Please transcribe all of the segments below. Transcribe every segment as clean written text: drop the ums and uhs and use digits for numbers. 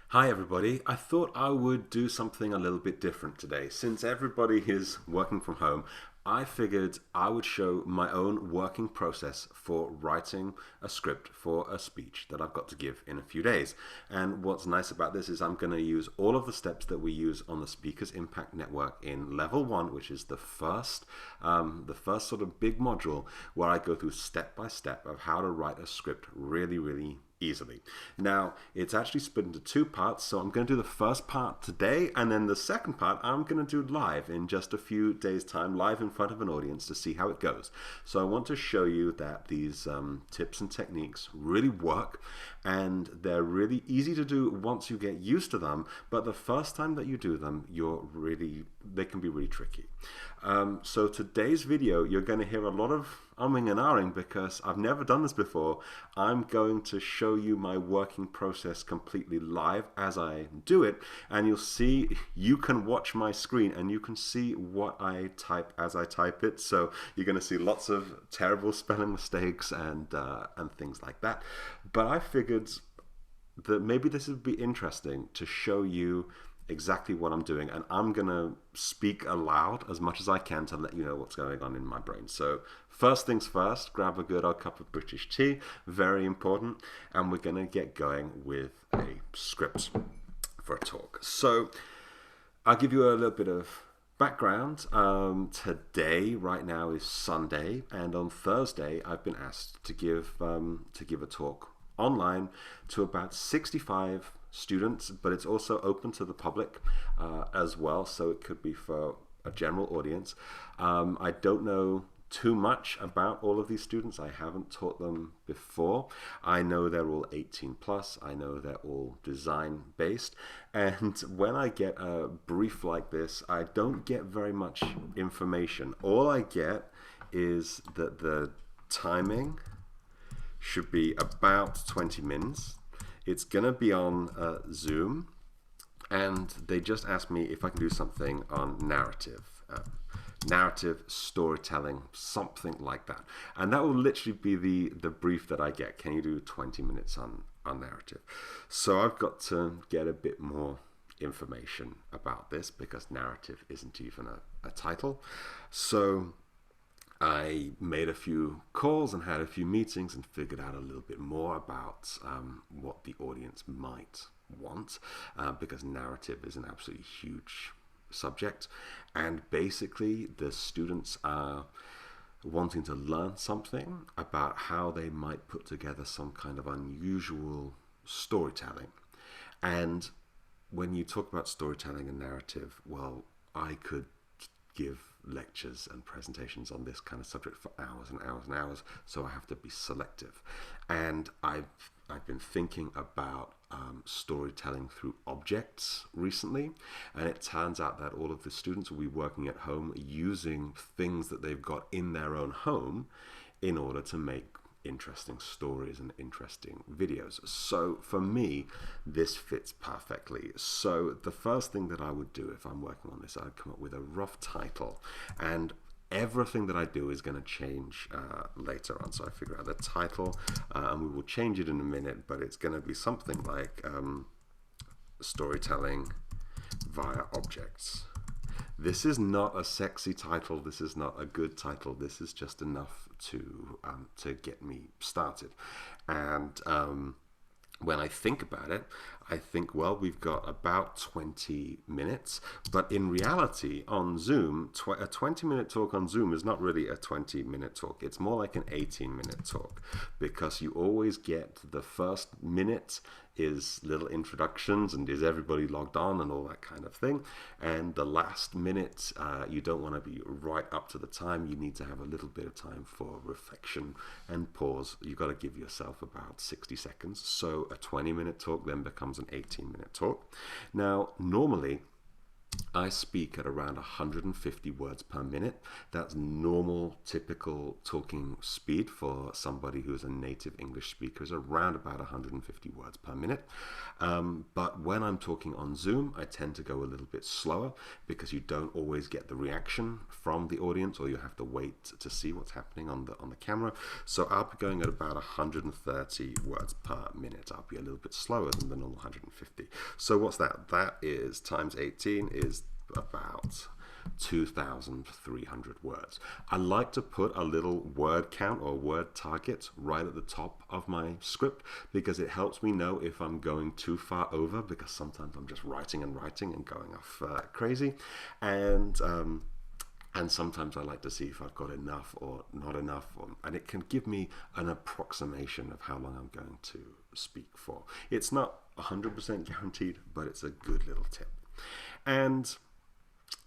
Hi, everybody. I thought I would do something a little bit different today. Since everybody is working from home, I figured I would show my own working process for writing a script for a speech that I've got to give in a few days. And what's nice about this is I'm going to use all of the steps that we use on the Speakers Impact Network in level one, which is the first sort of big module where I go through step by step of how to write a script really easily. Now, it's actually split into two parts, so I'm going to do the first part today, and then the second part I'm going to do live in just a few days' time, live in front of an audience to see how it goes. So I want to show you that these tips and techniques really work, and they're really easy to do once you get used to them, but the first time that you do them, they can be really tricky. So today's video, you're going to hear a lot of umming and ahhing because I've never done this before. I'm going to show you my working process completely live as I do it, and you can watch my screen and you can see what I type as I type it. So you're going to see lots of terrible spelling mistakes and things like that. But I figured that maybe this would be interesting to show you exactly what I'm doing, and I'm gonna speak aloud as much as I can to let you know what's going on in my brain. So first things first, grab a good old cup of British tea, very important, and we're gonna get going with a script for a talk. So I'll give you a little bit of background. Today, right now, is Sunday, and on Thursday, I've been asked to give a talk online to about 65 students, but it's also open to the public as well, so it could be for a general audience. I don't know too much about all of these students. I haven't taught them before. I know they're all 18 plus. I know they're all design based. And when I get a brief like this, I don't get very much information. All I get is that the timing should be about 20 minutes. It's gonna be on Zoom, and they just asked me if I can do something on narrative storytelling, something like that. And that will literally be the brief that I get. Can you do 20 minutes on narrative? So I've got to get a bit more information about this because narrative isn't even a title. So I made a few calls and had a few meetings and figured out a little bit more about what the audience might want, because narrative is an absolutely huge subject. And basically, the students are wanting to learn something about how they might put together some kind of unusual storytelling. And when you talk about storytelling and narrative, well, I could give lectures and presentations on this kind of subject for hours and hours and hours, so I have to be selective. And I've been thinking about storytelling through objects recently, and it turns out that all of the students will be working at home using things that they've got in their own home in order to make interesting stories and interesting videos. So for me, this fits perfectly. So the first thing that I would do if I'm working on this, I'd come up with a rough title, and everything that I do is going to change later on. So I figure out the title, and we will change it in a minute, but it's going to be something like storytelling via objects. This is not a sexy title. This is not a good title. This is just enough to get me started. And when I think about it, I think, well, we've got about 20 minutes. But in reality, on Zoom, a 20-minute talk on Zoom is not really a 20-minute talk. It's more like an 18-minute talk, because you always get the first minute is little introductions and is everybody logged on and all that kind of thing. And the last minute, you don't want to be right up to the time. You need to have a little bit of time for reflection and pause. You've got to give yourself about 60 seconds. So a 20-minute talk then becomes an 18-minute talk. Now, normally, I speak at around 150 words per minute. That's normal, typical talking speed for somebody who is a native English speaker, is around about 150 words per minute. But when I'm talking on Zoom, I tend to go a little bit slower because you don't always get the reaction from the audience, or you have to wait to see what's happening on the camera. So I'll be going at about 130 words per minute. I'll be a little bit slower than the normal 150. So what's that? That is times 18 is about 2,300 words. I like to put a little word count or word target right at the top of my script because it helps me know if I'm going too far over, because sometimes I'm just writing and going off crazy, and sometimes I like to see if I've got enough or not enough, and it can give me an approximation of how long I'm going to speak for. It's not 100% guaranteed, but it's a good little tip. And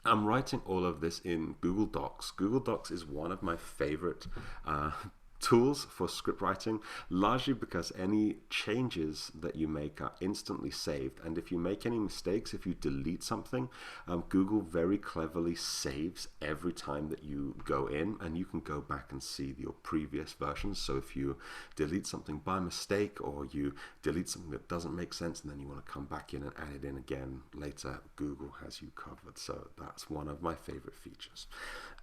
I'm writing all of this in Google Docs. Google Docs is one of my favorite tools for script writing, largely because any changes that you make are instantly saved, and if you make any mistakes, if you delete something, Google very cleverly saves every time that you go in, and you can go back and see your previous versions. So if you delete something by mistake, or you delete something that doesn't make sense and then you want to come back in and add it in again later, Google has you covered. So that's one of my favorite features.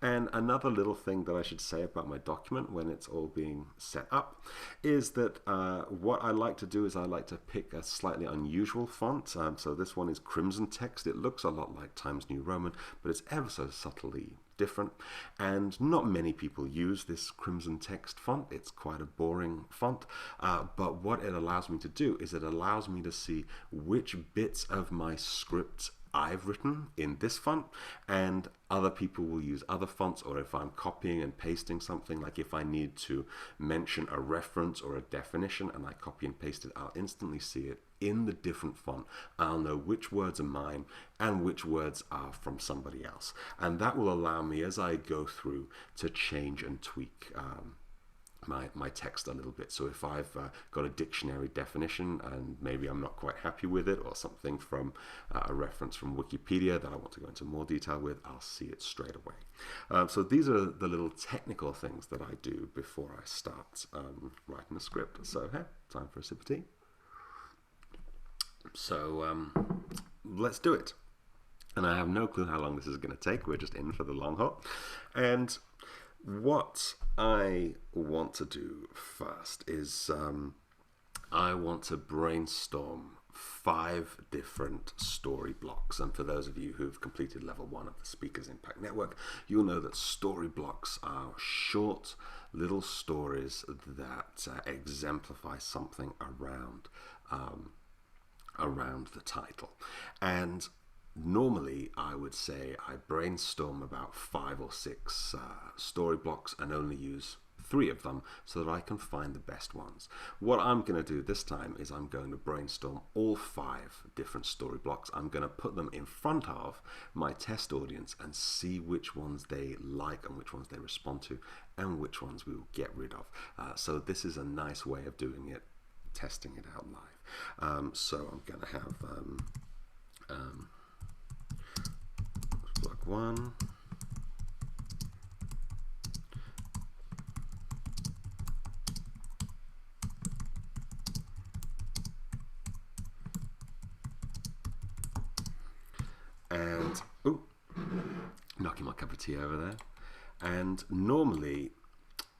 And another little thing that I should say about my document when it's all being set up is that what I like to do is I like to pick a slightly unusual font. So this one is Crimson Text. It looks a lot like Times New Roman, but it's ever so subtly different, and not many people use this Crimson Text font. It's quite a boring font, but what it allows me to do is it allows me to see which bits of my script I've written in this font, and other people will use other fonts, or if I'm copying and pasting something, like if I need to mention a reference or a definition and I copy and paste it, I'll instantly see it in the different font. I'll know which words are mine and which words are from somebody else, and that will allow me, as I go through, to change and tweak my text a little bit. So if I've got a dictionary definition and maybe I'm not quite happy with it, or something from a reference from Wikipedia that I want to go into more detail with, I'll see it straight away. So these are the little technical things that I do before I start writing a script. So hey, time for a sip of tea. So let's do it. And I have no clue how long this is going to take. We're just in for the long haul. And what I want to do first is I want to brainstorm 5 different story blocks. And for those of you who've completed level 1 of the Speakers Impact Network, you'll know that story blocks are short little stories that exemplify something around the title. And normally, I would say I brainstorm about 5 or 6 story blocks and only use 3 of them so that I can find the best ones. What I'm going to do this time is I'm going to brainstorm all 5 different story blocks. I'm going to put them in front of my test audience and see which ones they like and which ones they respond to and which ones we will get rid of. So this is a nice way of doing it, testing it out live. So I'm going to have block 1, and knocking my cup of tea over there. And normally,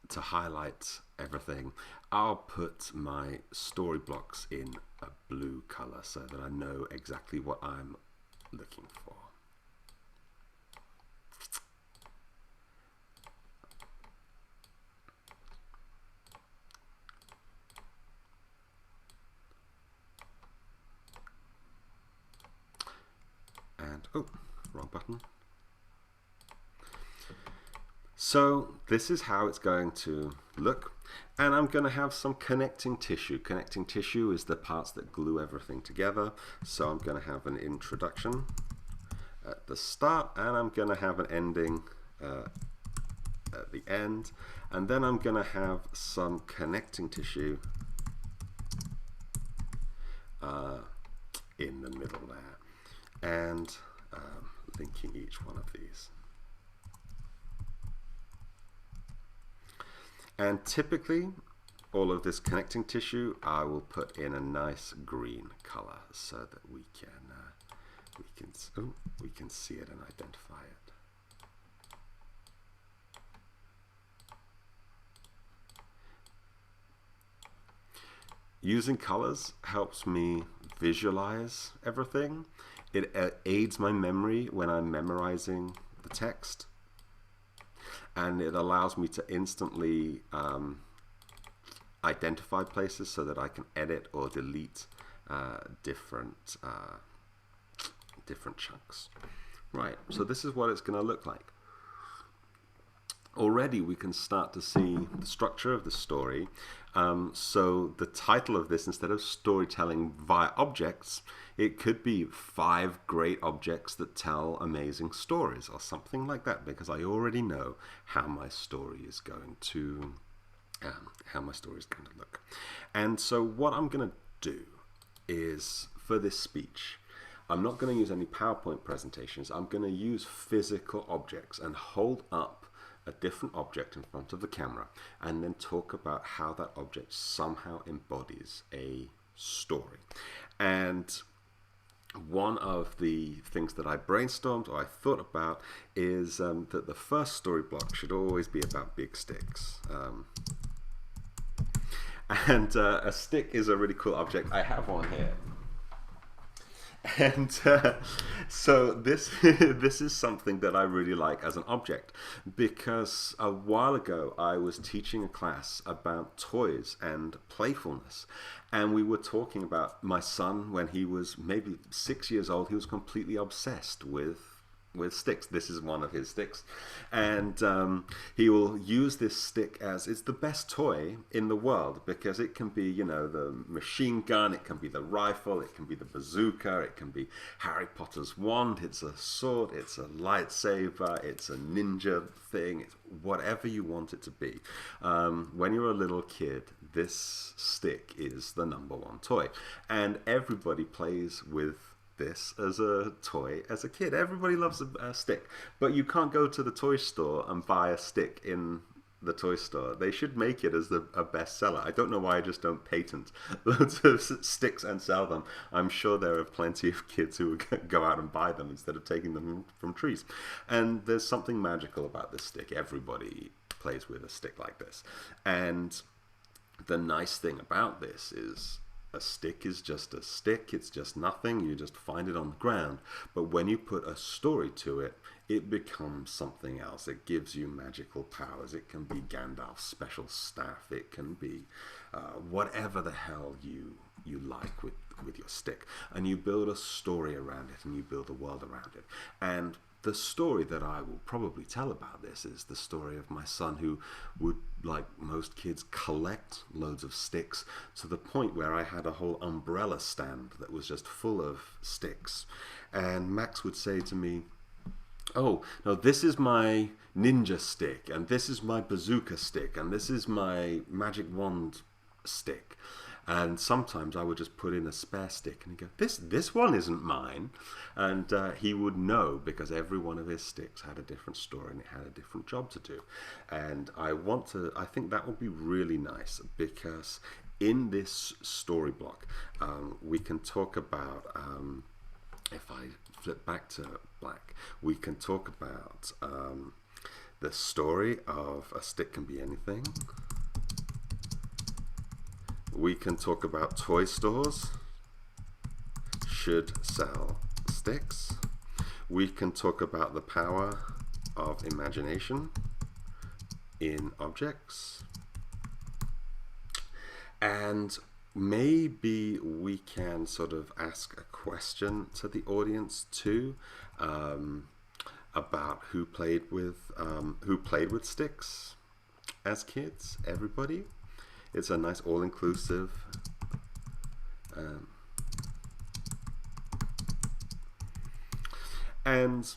to highlight everything, I'll put my story blocks in a blue color so that I know exactly what I'm looking for. And wrong button. So this is how it's going to look, and I'm going to have some connecting tissue. Connecting tissue is the parts that glue everything together. So I'm going to have an introduction at the start, and I'm going to have an ending at the end, and then I'm going to have some connecting tissue in the middle there. And linking each one of these. And typically, all of this connecting tissue I will put in a nice green color so that we can see it and identify it. Using colors helps me visualize everything. It aids my memory when I'm memorizing the text, and it allows me to instantly identify places so that I can edit or delete different chunks. Right, so this is what it's going to look like. Already we can start to see the structure of the story. So the title of this, instead of storytelling via objects, it could be 5 great objects that tell amazing stories or something like that, because I already know how my story is going to look. And so what I'm going to do is, for this speech, I'm not going to use any PowerPoint presentations. I'm going to use physical objects and hold up a different object in front of the camera and then talk about how that object somehow embodies a story. And one of the things that I brainstormed or I thought about is that the first story block should always be about big sticks. And a stick is a really cool object. I have one here. And so this is something that I really like as an object, because a while ago I was teaching a class about toys and playfulness, and we were talking about my son when he was maybe 6 years old. He was completely obsessed with sticks. This is one of his sticks, and he will use this stick as it's the best toy in the world, because it can be, you know, the machine gun, it can be the rifle, it can be the bazooka, it can be Harry Potter's wand, it's a sword, it's a lightsaber, it's a ninja thing, it's whatever you want it to be. When you're a little kid, this stick is the #1 toy, and everybody plays with this as a toy as a kid. Everybody loves a stick, but you can't go to the toy store and buy a stick in the toy store. They should make it as a bestseller. I don't know why I just don't patent loads of sticks and sell them. I'm sure there are plenty of kids who would go out and buy them instead of taking them from trees. And there's something magical about this stick. Everybody plays with a stick like this. And the nice thing about this is, a stick is just a stick, it's just nothing, you just find it on the ground. But when you put a story to it, it becomes something else. It gives you magical powers. It can be Gandalf's special staff, it can be whatever the hell you like with your stick. And you build a story around it, and you build a world around it. And the story that I will probably tell about this is the story of my son, who would, like most kids, collect loads of sticks, to the point where I had a whole umbrella stand that was just full of sticks. And Max would say to me, "Oh, no, this is my ninja stick, and this is my bazooka stick, and this is my magic wand stick." And sometimes I would just put in a spare stick and he'd go, this one isn't mine. And he would know, because every one of his sticks had a different story and it had a different job to do. And I think that would be really nice, because in this story block, we can talk about, if I flip back to black, we can talk about the story of a stick can be anything. We can talk about toy stores should sell sticks. We can talk about the power of imagination in objects. And maybe we can sort of ask a question to the audience too, about who played with sticks as kids. Everybody. It's a nice all-inclusive and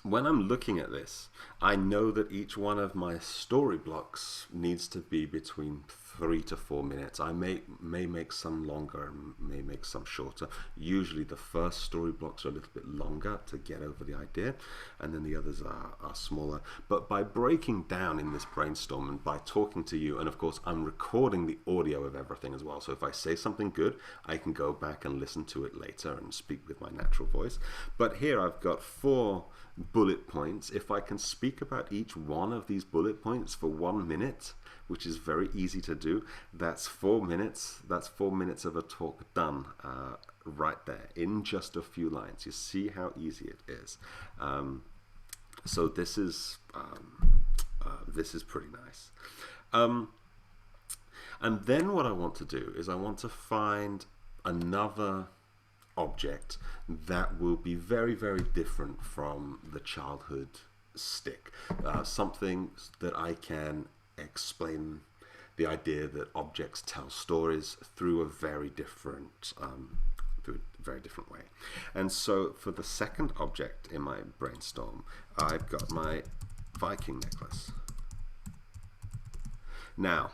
when I'm looking at this, I know that each one of my story blocks needs to be between 3 to 4 minutes. I may make some longer and may make some shorter. Usually the first story blocks are a little bit longer to get over the idea, and then the others are smaller. But by breaking down in this brainstorm and by talking to you, and of course I'm recording the audio of everything as well, so if I say something good, I can go back and listen to it later and speak with my natural voice. But here I've got 4 bullet points. If I can speak about each one of these bullet points for 1 minute, which is very easy to do, that's 4 minutes. That's 4 minutes of a talk done right there in just a few lines. You see how easy it is. So this is pretty nice. And then what I want to do is I want to find another object that will be very, very different from the childhood stick. Something that I can explain the idea that objects tell stories through a very different way. And so for the second object in my brainstorm, I've got my Viking necklace. Now,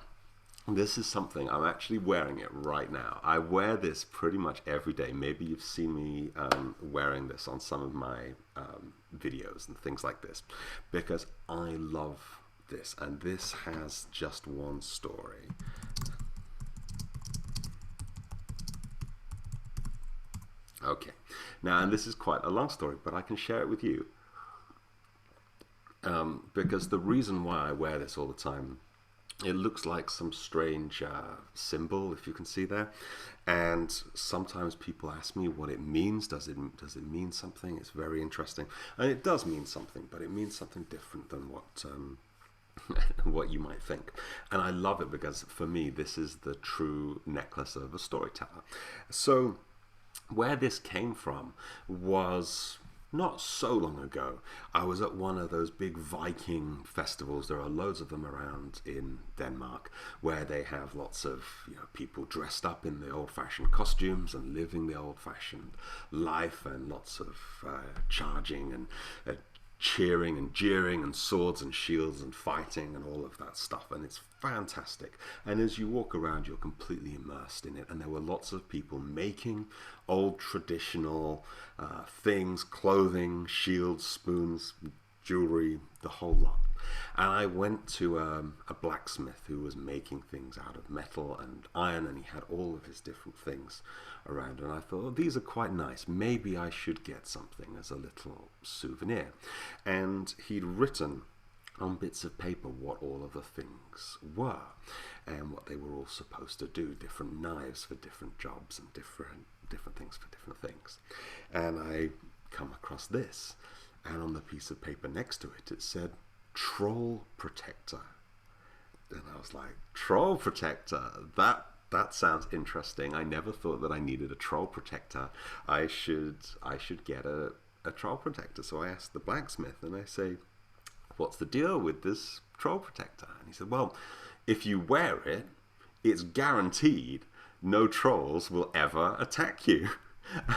this is something, I'm actually wearing it right now. I wear this pretty much every day. Maybe you've seen me wearing this on some of my videos and things like this, because I love this, and this has just one story. Okay, now, and this is quite a long story, but I can share it with you, because the reason why I wear this all the time, it looks like some strange symbol, if you can see there, and sometimes people ask me what it means. Does it mean something? It's very interesting, and it does mean something, but it means something different than what what you might think. And I love it because for me this is the true necklace of a storyteller. So where this came from was not so long ago. I was at one of those big Viking festivals. There are loads of them around in Denmark, where they have lots of people dressed up in the old-fashioned costumes and living the old-fashioned life, and lots of charging and cheering and jeering and swords and shields and fighting and all of that stuff, and it's fantastic. And as you walk around, you're completely immersed in it, and there were lots of people making old traditional things, clothing, shields, spoons, jewelry, the whole lot. And I went to a blacksmith who was making things out of metal and iron, and he had all of his different things around, and I thought, oh, these are quite nice. Maybe I should get something as a little souvenir. And he'd written on bits of paper what all of the things were and what they were all supposed to do, different knives for different jobs and different things for different things. And I come across this, and on the piece of paper next to it, it said Troll Protector. And I was like, Troll Protector, that sounds interesting. I never thought that I needed a troll protector. I should get a troll protector. So I asked the blacksmith, and I say, what's the deal with this troll protector? And he said, well, if you wear it, it's guaranteed no trolls will ever attack you.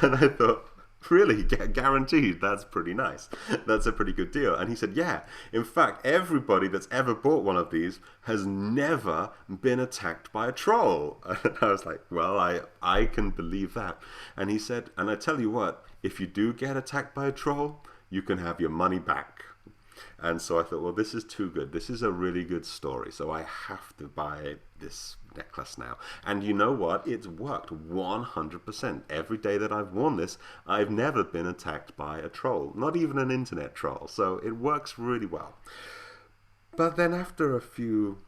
And I thought, really, guaranteed? That's pretty nice. That's a pretty good deal. And he said, yeah, in fact, everybody that's ever bought one of these has never been attacked by a troll. And I was like, well, I can believe that. And he said, and I tell you what, if you do get attacked by a troll, you can have your money back. And so I thought, well, this is too good. This is a really good story. So I have to buy this necklace now. And you know what? It's worked 100%. Every day that I've worn this, I've never been attacked by a troll, not even an internet troll. So it works really well. But then after a few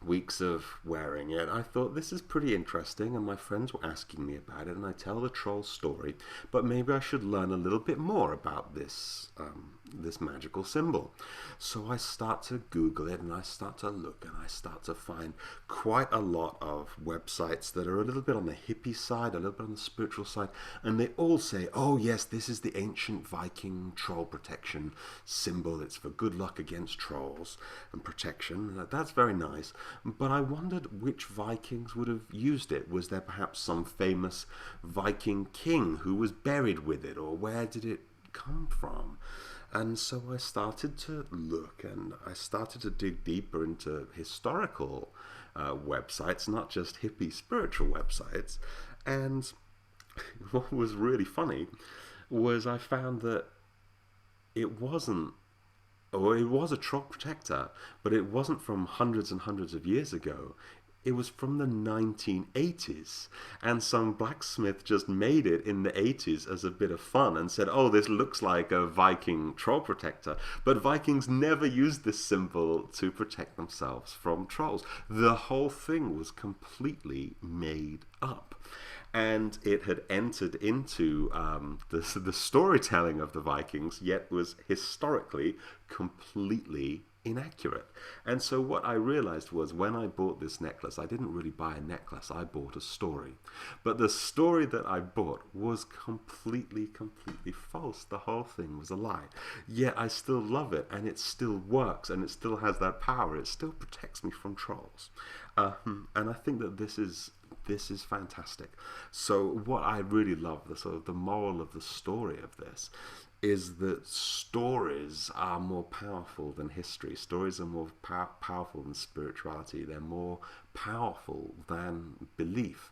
weeks of wearing it, I thought, this is pretty interesting, and my friends were asking me about it, and I tell the troll story, but maybe I should learn a little bit more about this this magical symbol. So I start to Google it, and I start to look, and I start to find quite a lot of websites that are a little bit on the hippie side, a little bit on the spiritual side, and they all say, oh yes, this is the ancient Viking troll protection symbol. It's for good luck against trolls and protection. That's very nice. But I wondered which Vikings would have used it. Was there perhaps some famous Viking king who was buried with it, or where did it come from? And so I started to look, and I started to dig deeper into historical websites, not just hippie spiritual websites. And what was really funny was I found that it wasn't, or it was a troll protector, but it wasn't from hundreds and hundreds of years ago. It was from the 1980s, and some blacksmith just made it in the 80s as a bit of fun and said, oh, this looks like a Viking troll protector. But Vikings never used this symbol to protect themselves from trolls. The whole thing was completely made up. And it had entered into the storytelling of the Vikings, yet was historically completely inaccurate. And so what I realized was, when I bought this necklace, I didn't really buy a necklace, I bought a story. But the story that I bought was completely false. The whole thing was a lie. Yet I still love it, and it still works, and it still has that power. It still protects me from trolls. And I think that this is fantastic. So what I really love, the sort of the moral of the story of this, is that stories are more powerful than history. Stories are more powerful than spirituality. They're more powerful than belief,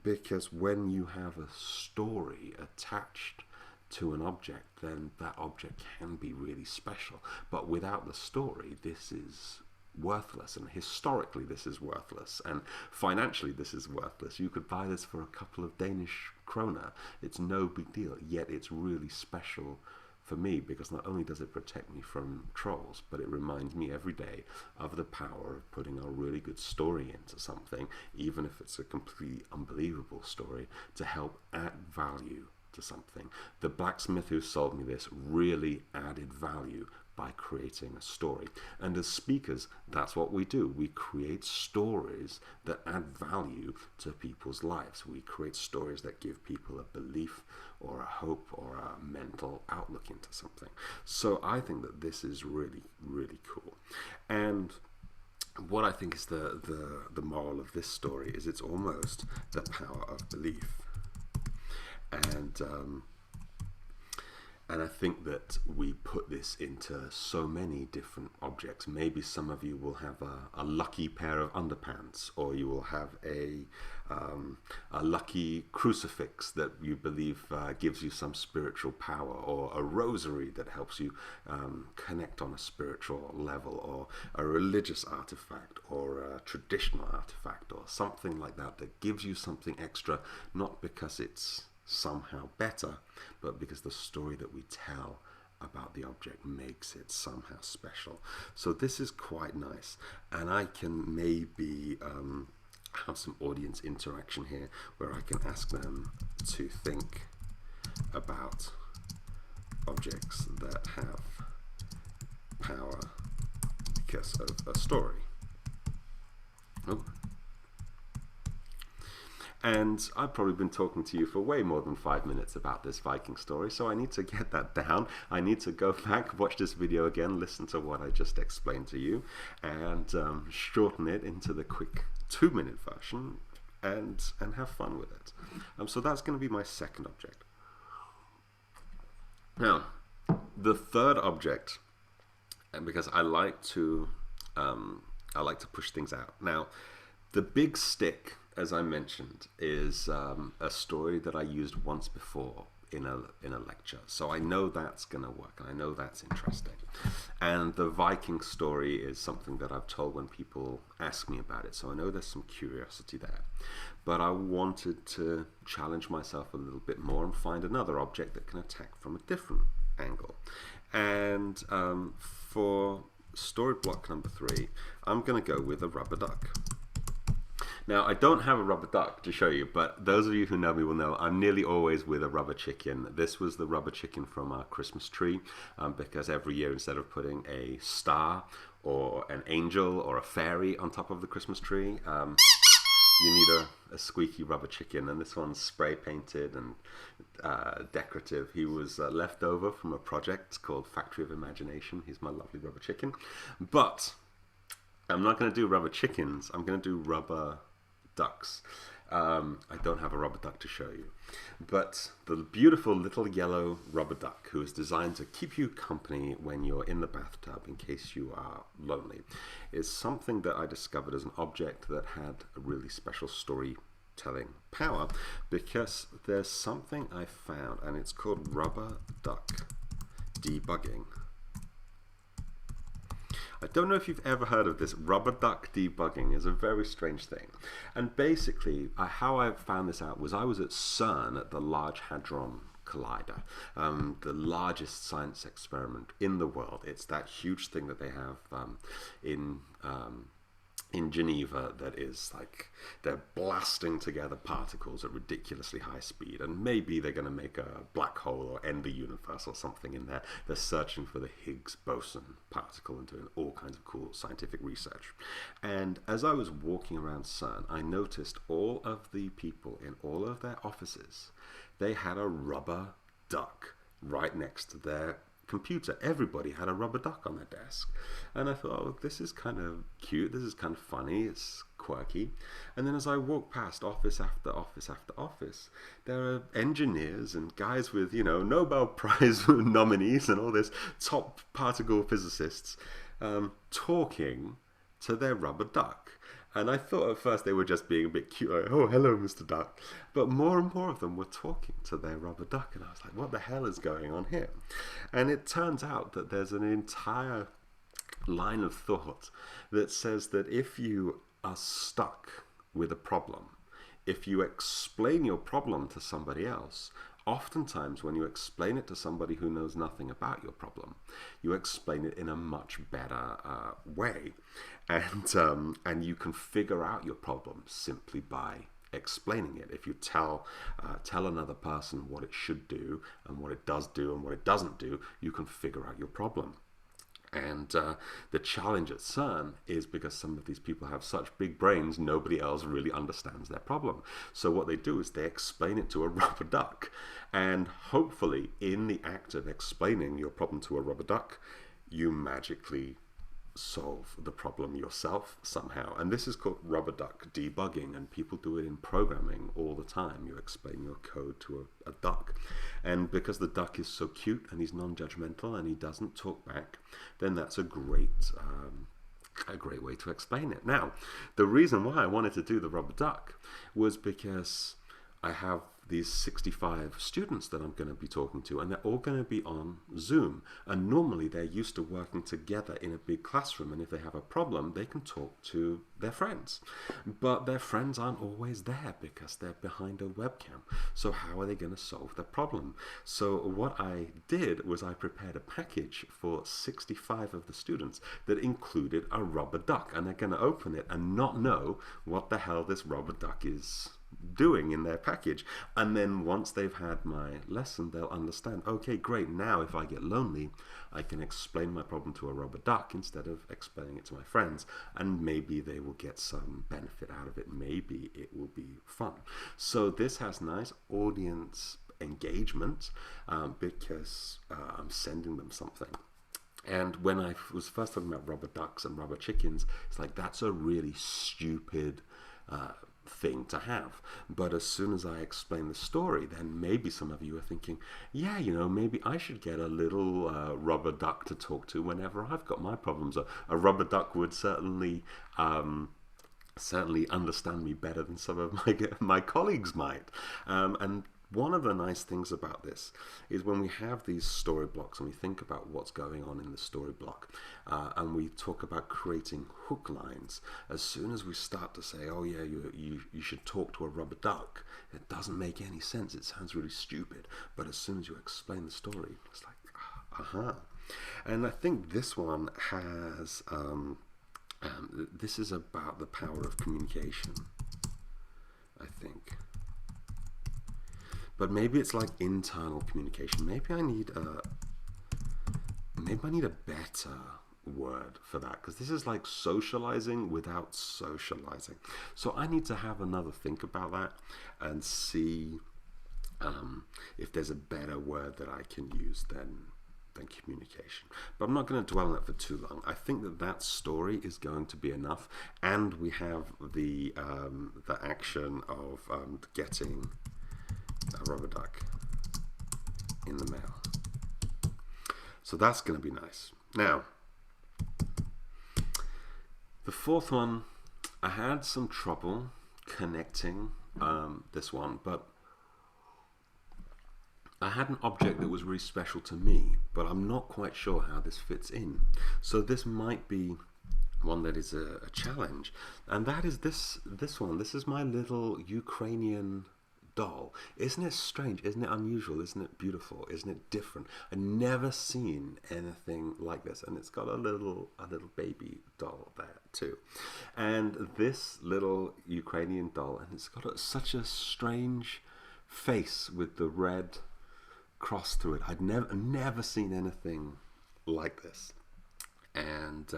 because when you have a story attached to an object, then that object can be really special. But without the story, this is worthless, and historically this is worthless, and financially this is worthless. You could buy this for a couple of Danish kroner. It's no big deal, yet it's really special for me, because not only does it protect me from trolls, but it reminds me every day of the power of putting a really good story into something, even if it's a completely unbelievable story, to help add value to something. The blacksmith who sold me this really added value by creating a story. And as speakers, that's what we do. We create stories that add value to people's lives. We create stories that give people a belief or a hope or a mental outlook into something. So I think that this is really, really cool. And what I think is the moral of this story is, it's almost the power of belief. And I think that we put this into so many different objects. Maybe some of you will have a lucky pair of underpants, or you will have a lucky crucifix that you believe gives you some spiritual power, or a rosary that helps you connect on a spiritual level, or a religious artifact, or a traditional artifact, or something like that that gives you something extra, not because it's somehow better, but because the story that we tell about the object makes it somehow special. So this is quite nice, and I can maybe have some audience interaction here, where I can ask them to think about objects that have power because of a story. Oh. And I've probably been talking to you for way more than 5 minutes about this Viking story, so I need to get that down. I need to go back, watch this video again, listen to what I just explained to you, and shorten it into the quick 2-minute version, and have fun with it. So that's going to be my second object. Now, the third object, and because I like to push things out. Now, the big stick, as I mentioned, is a story that I used once before in a lecture. So I know that's going to work, and I know that's interesting. And the Viking story is something that I've told when people ask me about it. So I know there's some curiosity there. But I wanted to challenge myself a little bit more and find another object that can attack from a different angle. And for story block number 3, I'm going to go with a rubber duck. Now, I don't have a rubber duck to show you, but those of you who know me will know I'm nearly always with a rubber chicken. This was the rubber chicken from our Christmas tree, because every year, instead of putting a star or an angel or a fairy on top of the Christmas tree, you need a squeaky rubber chicken, and this one's spray painted and decorative. He was left over from a project called Factory of Imagination. He's my lovely rubber chicken. But I'm not going to do rubber chickens, I'm going to do rubber ducks. I don't have a rubber duck to show you. But the beautiful little yellow rubber duck, who is designed to keep you company when you're in the bathtub in case you are lonely, is something that I discovered as an object that had a really special storytelling power, because there's something I found, and it's called rubber duck debugging. I don't know if you've ever heard of this. Rubber duck debugging is a very strange thing. And basically, how I found this out was I was at CERN at the Large Hadron Collider, the largest science experiment in the world. It's that huge thing that they have in Geneva that is like they're blasting together particles at ridiculously high speed, and maybe they're going to make a black hole or end the universe or something in there. They're searching for the Higgs boson particle and doing all kinds of cool scientific research. And as I was walking around CERN, I noticed all of the people in all of their offices, they had a rubber duck right next to their computer. Everybody had a rubber duck on their desk, and I thought, oh, this is kind of cute, this is kind of funny, it's quirky. And then as I walked past office after office after office, there are engineers and guys with, you know, Nobel Prize nominees and all this top particle physicists talking to their rubber duck. And I thought at first they were just being a bit cute, like, oh, hello, Mr. Duck. But more and more of them were talking to their rubber duck. And I was like, what the hell is going on here? And it turns out that there's an entire line of thought that says that if you are stuck with a problem, if you explain your problem to somebody else, oftentimes when you explain it to somebody who knows nothing about your problem, you explain it in a much better way, and you can figure out your problem simply by explaining it. If you tell another person what it should do and what it does do and what it doesn't do, you can figure out your problem. And the challenge at CERN is because some of these people have such big brains, nobody else really understands their problem. So what they do is they explain it to a rubber duck. And hopefully, in the act of explaining your problem to a rubber duck, you magically solve the problem yourself somehow. And this is called rubber duck debugging, and people do it in programming all the time. You explain your code to a duck, and because the duck is so cute and he's non-judgmental and he doesn't talk back, then that's a great way to explain it. Now, the reason why I wanted to do the rubber duck was because I have these 65 students that I'm going to be talking to, and they're all going to be on Zoom. And normally they're used to working together in a big classroom, and if they have a problem, they can talk to their friends. But their friends aren't always there because they're behind a webcam. So how are they going to solve their problem? So what I did was I prepared a package for 65 of the students that included a rubber duck, and they're going to open it and not know what the hell this rubber duck is doing in their package. And then once they've had my lesson, they'll understand, okay, great, now if I get lonely, I can explain my problem to a rubber duck instead of explaining it to my friends, and maybe they will get some benefit out of it. Maybe it will be fun. So this has nice audience engagement because I'm sending them something. And when I was first talking about rubber ducks and rubber chickens, it's like, that's a really stupid thing to have. But as soon as I explain the story, then maybe some of you are thinking, yeah, you know, maybe I should get a little rubber duck to talk to whenever I've got my problems. A rubber duck would certainly understand me better than some of my colleagues might. And one of the nice things about this is when we have these story blocks and we think about what's going on in the story block, and we talk about creating hook lines, as soon as we start to say, oh yeah, you should talk to a rubber duck, it doesn't make any sense. It sounds really stupid. But as soon as you explain the story, it's like, aha. And I think this one has, this is about the power of communication, I think. But maybe it's like internal communication. Maybe I need a better word for that, because this is like socializing without socializing. So I need to have another think about that and see if there's a better word that I can use than than communication. But I'm not going to dwell on that for too long. I think that that story is going to be enough, and we have the action of getting a rubber duck in the mail. So that's going to be nice. Now, the fourth one, I had some trouble connecting this one, but I had an object that was really special to me, but I'm not quite sure how this fits in. So this might be one that is a challenge, and that is this one. This is my little Ukrainian doll. Isn't it strange? Isn't it unusual? Isn't it beautiful? Isn't it different? I've never seen anything like this, and it's got a little baby doll there too. And this little Ukrainian doll, and it's got such a strange face with the red cross through it. I'd never seen anything like this. And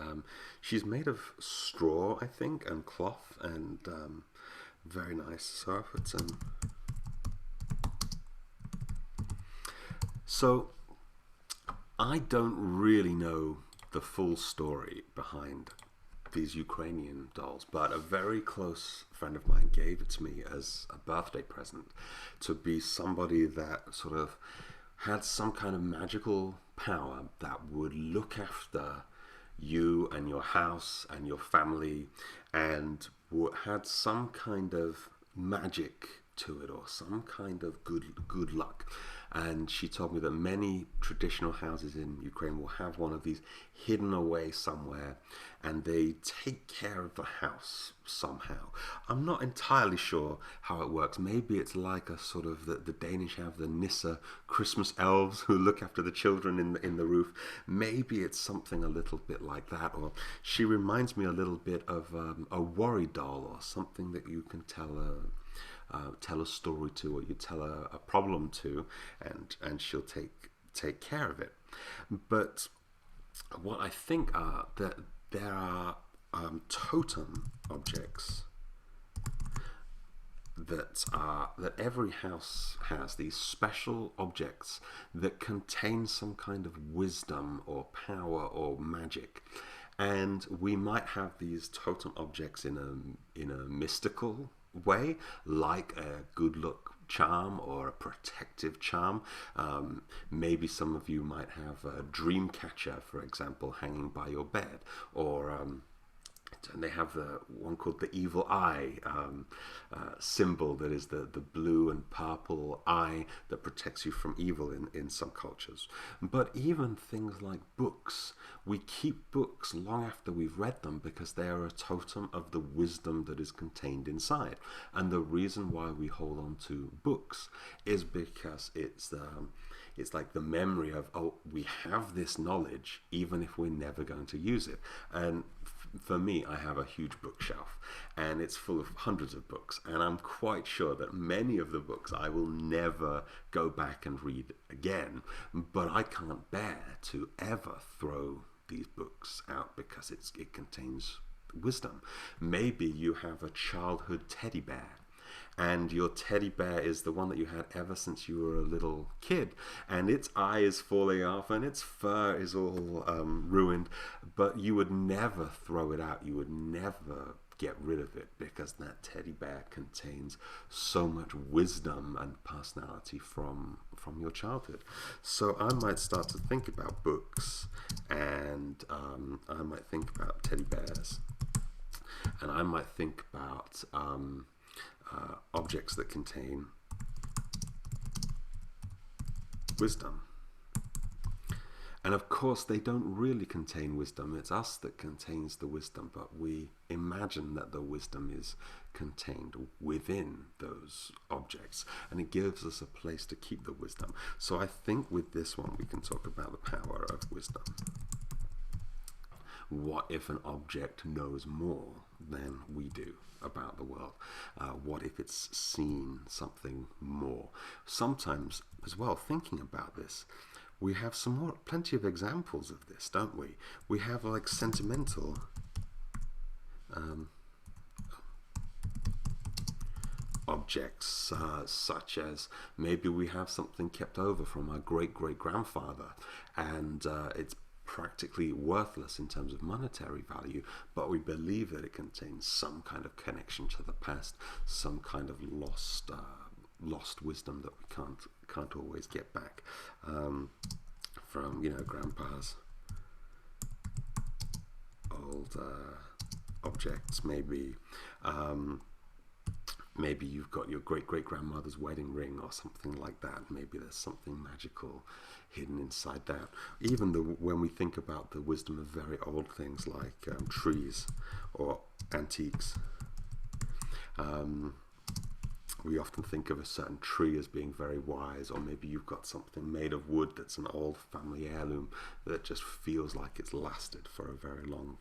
she's made of straw, I think, and cloth, and very nice. So I put some. So I don't really know the full story behind these Ukrainian dolls, but a very close friend of mine gave it to me as a birthday present to be somebody that sort of had some kind of magical power that would look after you and your house and your family, and had some kind of magic to it, or some kind of good luck. And she told me that many traditional houses in Ukraine will have one of these hidden away somewhere, and they take care of the house somehow. I'm not entirely sure how it works. Maybe it's like a sort of the Danish have the Nisse Christmas elves who look after the children in the roof. Maybe it's something a little bit like that. Or she reminds me a little bit of a worry doll, or something that you can tell a story to, or you tell a problem to, and she'll take care of it. But what I think are that there are totem objects that every house has, these special objects that contain some kind of wisdom or power or magic. And we might have these totem objects in a mystical way, like a good luck charm or a protective charm. Maybe some of you might have a dream catcher, for example, hanging by your bed, or and they have the one called the evil eye symbol, that is the blue and purple eye that protects you from evil in some cultures. But even things like books, we keep books long after we've read them because they are a totem of the wisdom that is contained inside. And the reason why we hold on to books is because it's like the memory of, oh, we have this knowledge even if we're never going to use it. And for me, I have a huge bookshelf, and it's full of hundreds of books, and I'm quite sure that many of the books I will never go back and read again, but I can't bear to ever throw these books out because it contains wisdom. Maybe you have a childhood teddy bear, and your teddy bear is the one that you had ever since you were a little kid, and its eye is falling off and its fur is all ruined, but you would never throw it out. You would never get rid of it because that teddy bear contains so much wisdom and personality from your childhood. So I might start to think about books, and I might think about teddy bears, and I might think about objects that contain wisdom. And of course, they don't really contain wisdom. It's us that contains the wisdom, but we imagine that the wisdom is contained within those objects, and it gives us a place to keep the wisdom. So I think with this one, we can talk about the power of wisdom. What if an object knows more than we do about the world? What if it's seen something more? Sometimes, as well, thinking about this, we have plenty of examples of this, don't we? We have like sentimental objects, such as maybe we have something kept over from our great great grandfather, and it's practically worthless in terms of monetary value, but we believe that it contains some kind of connection to the past, some kind of lost wisdom that we can't always get back, from grandpa's old objects. Maybe you've got your great-great-grandmother's wedding ring or something like that. Maybe there's something magical hidden inside that. Even when we think about the wisdom of very old things like trees or antiques, we often think of a certain tree as being very wise, or maybe you've got something made of wood that's an old family heirloom that just feels like it's lasted for a very long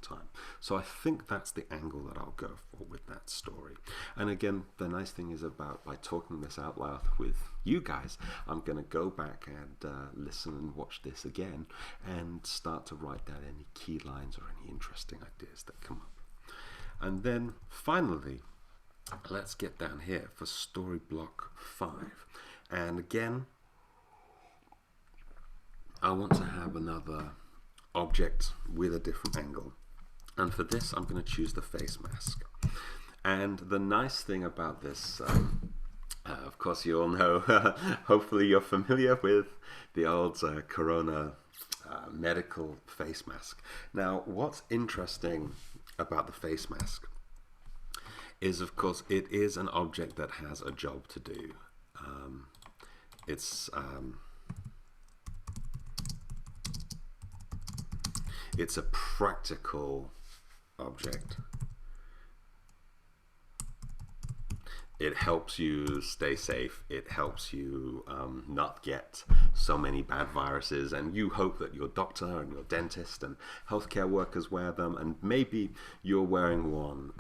time. So I think that's the angle that I'll go for with that story. And again, the nice thing is about by talking this out loud with you guys, I'm going to go back and listen and watch this again and start to write down any key lines or any interesting ideas that come up. And then finally, let's get down here for story block 5. And again, I want to have another object with a different angle, and for this I'm going to choose the face mask. And the nice thing about this, of course you all know, hopefully you're familiar with the old Corona medical face mask. Now what's interesting about the face mask is, of course, it is an object that has a job to do. It's a practical object. It helps you stay safe. It helps you not get so many bad viruses, and you hope that your doctor and your dentist and healthcare workers wear them, and maybe you're wearing one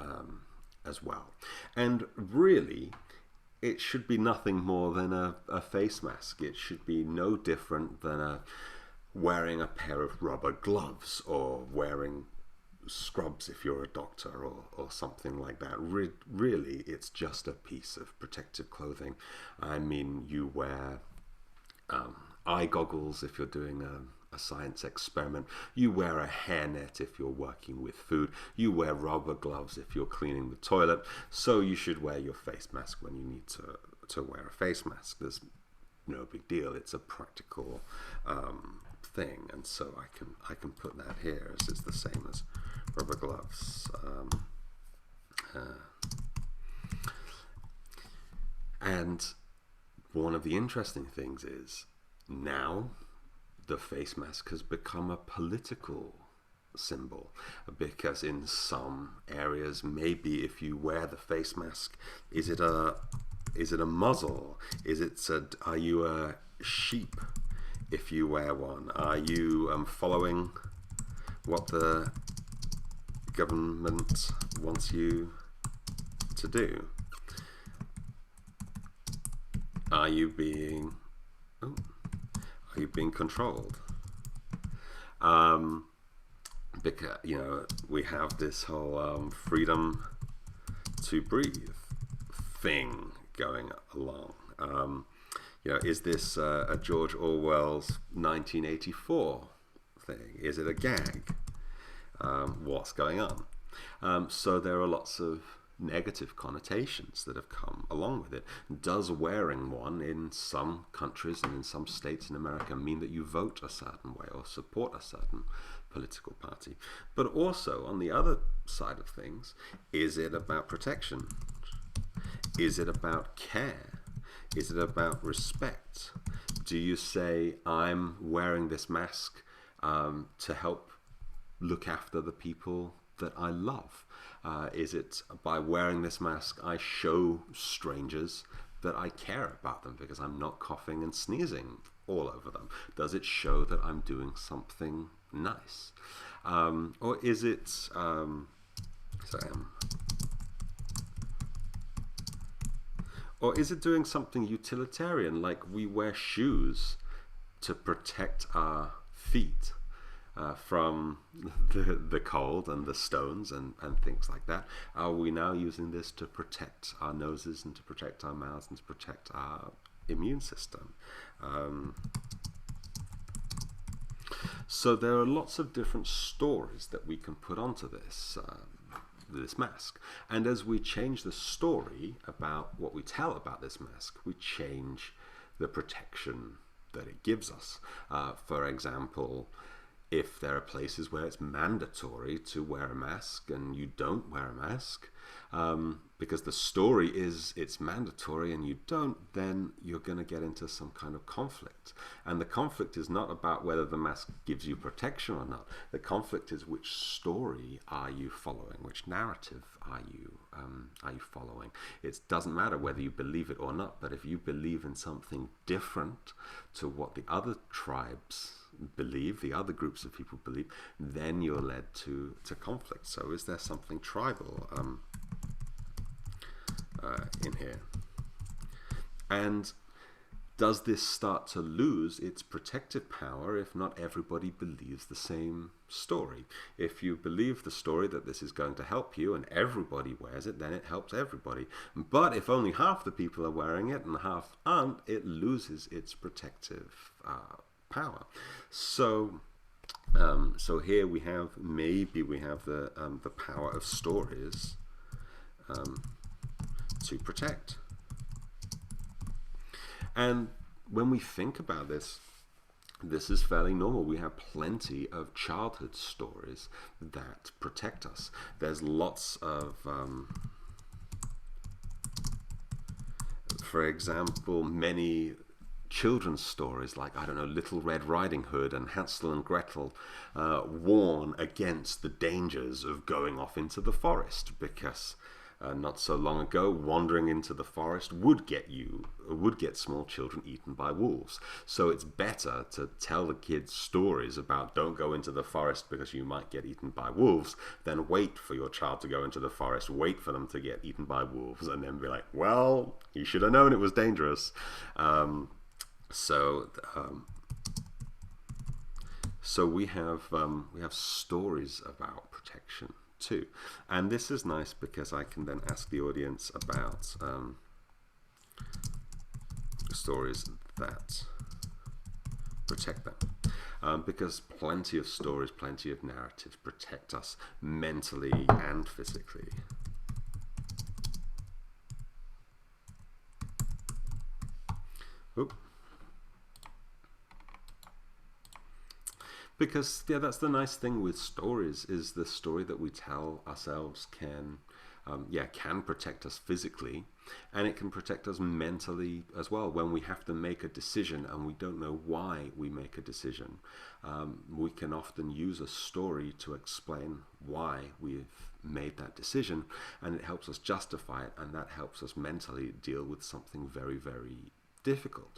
as well. And really, it should be nothing more than a face mask. It should be no different than wearing a pair of rubber gloves, or wearing scrubs if you're a doctor, or something like that. Really, it's just a piece of protective clothing. I mean, you wear eye goggles if you're doing a science experiment. You wear a hairnet if you're working with food. You wear rubber gloves if you're cleaning the toilet. So you should wear your face mask when you need to wear a face mask. There's no big deal. It's a practical thing, and so I can put that here as it's the same as rubber gloves. And one of the interesting things is now the face mask has become a political symbol, because in some areas, maybe if you wear the face mask, is it a muzzle? Are you a sheep if you wear one? Are you following what the government wants you to do? Are you being controlled? Because we have this whole freedom to breathe thing going along. Is this a George Orwell's 1984 thing? Is it a gag? What's going on? So there are lots of negative connotations that have come along with it. Does wearing one in some countries and in some states in America mean that you vote a certain way or support a certain political party? But also, on the other side of things, is it about protection? Is it about care? Is it about respect? Do you say, I'm wearing this mask to help look after the people that I love? Is it by wearing this mask I show strangers that I care about them because I'm not coughing and sneezing all over them? Does it show that I'm doing something nice? Or is it or is it doing something utilitarian, like we wear shoes to protect our feet? from the cold and the stones and things like that? Are we now using this to protect our noses and to protect our mouths and to protect our immune system? So there are lots of different stories that we can put onto this mask, and as we change the story about what we tell about this mask, we change the protection that it gives us. For example, if there are places where it's mandatory to wear a mask and you don't wear a mask, because the story is it's mandatory and you don't, then you're going to get into some kind of conflict. And the conflict is not about whether the mask gives you protection or not. The conflict is which story are you following, which narrative are you following. It doesn't matter whether you believe it or not, but if you believe in something different to what the other tribes believe, the other groups of people believe, then you're led to conflict. So is there something tribal in here? And does this start to lose its protective power if not everybody believes the same story? If you believe the story that this is going to help you and everybody wears it, then it helps everybody. But if only half the people are wearing it and half aren't, it loses its protective power. So here we have the power of stories to protect. And when we think about this, this is fairly normal. We have plenty of childhood stories that protect us. There's lots of, for example, many children's stories like, I don't know, Little Red Riding Hood and Hansel and Gretel warn against the dangers of going off into the forest, because not so long ago, wandering into the forest would get small children eaten by wolves. So it's better to tell the kids stories about don't go into the forest because you might get eaten by wolves, than wait for your child to go into the forest, wait for them to get eaten by wolves, and then be like, well, you should have known it was dangerous. So we have stories about protection too, and this is nice because I can then ask the audience about stories that protect them, because plenty of stories, plenty of narratives protect us mentally and physically. Oop. Because that's the nice thing with stories, is the story that we tell ourselves can protect us physically, and it can protect us mentally as well. When we have to make a decision and we don't know why we make a decision, we can often use a story to explain why we've made that decision, and it helps us justify it, and that helps us mentally deal with something very, very difficult.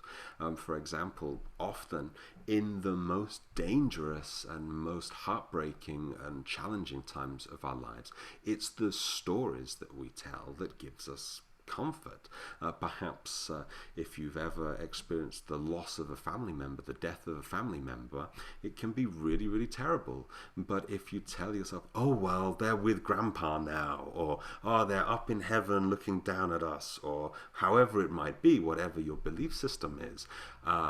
For example, often in the most dangerous and most heartbreaking and challenging times of our lives, it's the stories that we tell that gives us comfort. Perhaps if you've ever experienced the loss of a family member, the death of a family member, it can be really, really terrible. But if you tell yourself, oh, well, they're with grandpa now, or oh, they're up in heaven looking down at us, or however it might be, whatever your belief system is,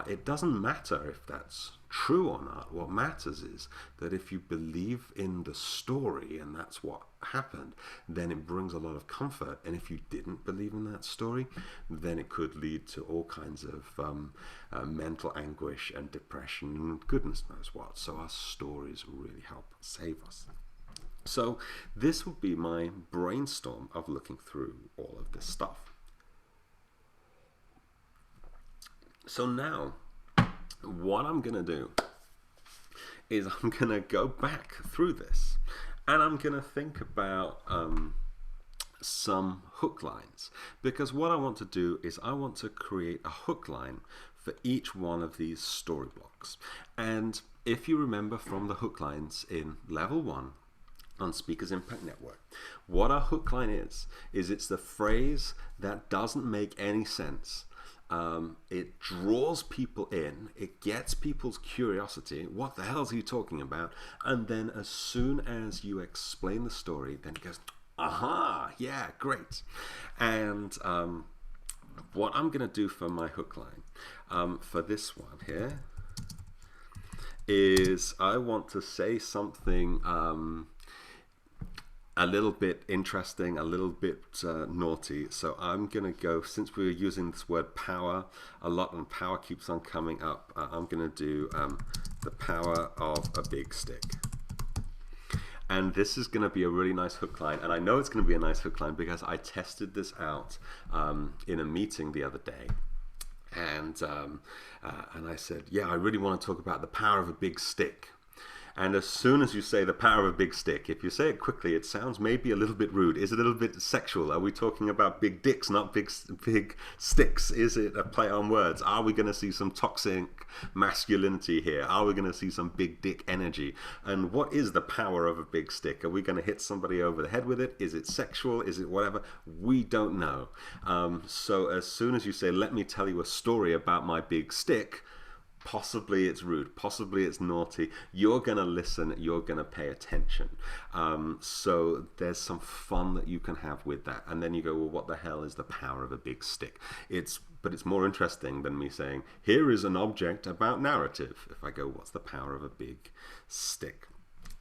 it doesn't matter if that's true or not. What matters is that if you believe in the story and that's what happened, then it brings a lot of comfort. And if you didn't believe in that story, then it could lead to all kinds of mental anguish and depression and goodness knows what. So our stories really help save us. So this would be my brainstorm of looking through all of this stuff. So now, what I'm going to do is I'm going to go back through this, and I'm going to think about some hook lines, because what I want to do is I want to create a hook line for each one of these story blocks. And if you remember from the hook lines in level 1 on Speakers Impact Network, what a hook line is it's the phrase that doesn't make any sense, It draws people in, it gets people's curiosity. What the hell is he talking about? And then as soon as you explain the story, then he goes, aha, yeah, great. And what I'm going to do for my hook line, for this one here, is I want to say something a little bit interesting, a little bit naughty. So I'm going to go, since we're using this word power a lot and power keeps on coming up, I'm going to do the power of a big stick. And this is going to be a really nice hook line. And I know it's going to be a nice hook line because I tested this out in a meeting the other day. And I said, yeah, I really want to talk about the power of a big stick. And as soon as you say the power of a big stick, if you say it quickly, it sounds maybe a little bit rude. Is it a little bit sexual? Are we talking about big dicks, not big sticks? Is it a play on words? Are we going to see some toxic masculinity here? Are we going to see some big dick energy? And what is the power of a big stick? Are we going to hit somebody over the head with it? Is it sexual? Is it whatever? We don't know. So as soon as you say, let me tell you a story about my big stick, possibly it's rude, possibly it's naughty, you're going to listen, you're going to pay attention. So there's some fun that you can have with that. And then you go, well, what the hell is the power of a big stick? But it's more interesting than me saying, here is an object about narrative. If I go, what's the power of a big stick?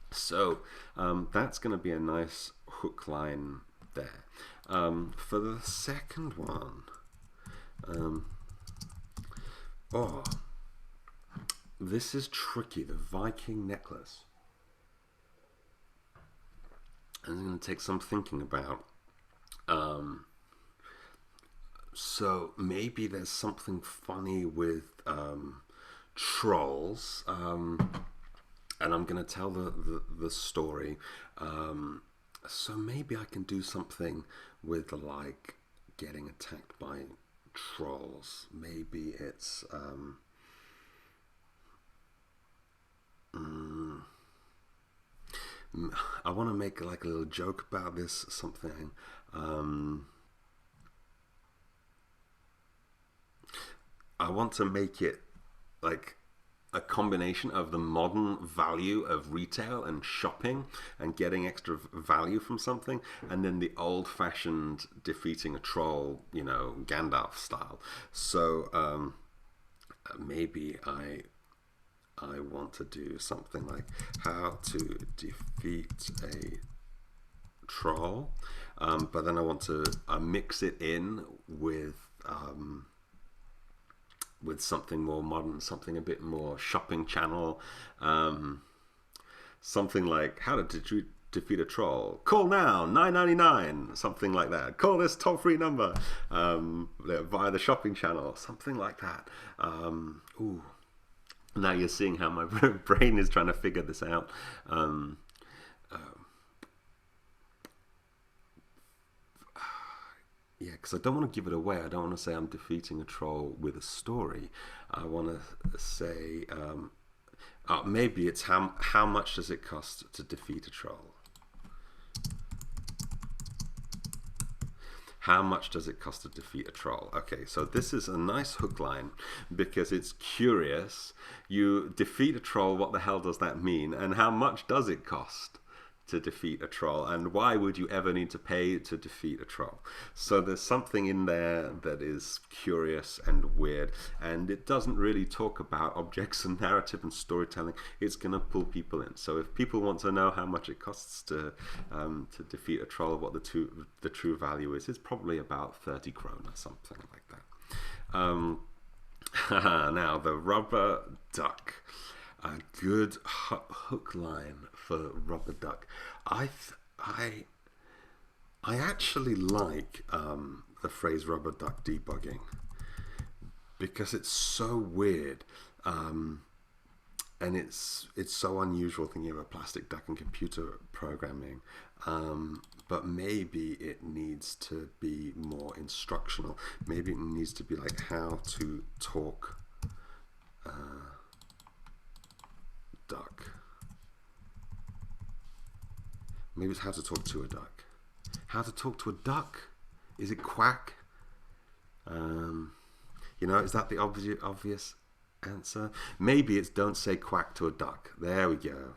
So that's going to be a nice hook line there. For the second one, this is tricky, the Viking necklace. And it's going to take some thinking about. So maybe there's something funny with trolls. And I'm going to tell the story. So maybe I can do something with like getting attacked by trolls. Maybe it's... I want to make like a little joke about this, something. I want to make it like a combination of the modern value of retail and shopping and getting extra value from something, and then the old-fashioned defeating a troll, you know, Gandalf style. So maybe I want to do something like how to defeat a troll, but then I want to mix it in with something more modern, something a bit more shopping channel, something like how to defeat a troll. Call now, $9.99, something like that. Call this toll-free number via the shopping channel, something like that. Ooh. Now you're seeing how my brain is trying to figure this out. Yeah, because I don't want to give it away. I don't want to say I'm defeating a troll with a story. I want to say maybe it's how much does it cost to defeat a troll? How much does it cost to defeat a troll? Okay, so this is a nice hook line because it's curious. You defeat a troll, what the hell does that mean? And how much does it cost to defeat a troll? And why would you ever need to pay to defeat a troll? So there's something in there that is curious and weird, and it doesn't really talk about objects and narrative and storytelling. It's going to pull people in. So if people want to know how much it costs to defeat a troll, what the true value is, it's probably about 30 krona, something like that. Now the rubber duck. A good hook line for rubber duck. I actually like the phrase rubber duck debugging because it's so weird, and it's so unusual thinking of a plastic duck in computer programming. But maybe it needs to be more instructional. Maybe it needs to be like how to talk duck. Maybe it's how to talk to a duck. How to talk to a duck? Is it quack? Is that the obvious answer? Maybe it's don't say quack to a duck. There we go.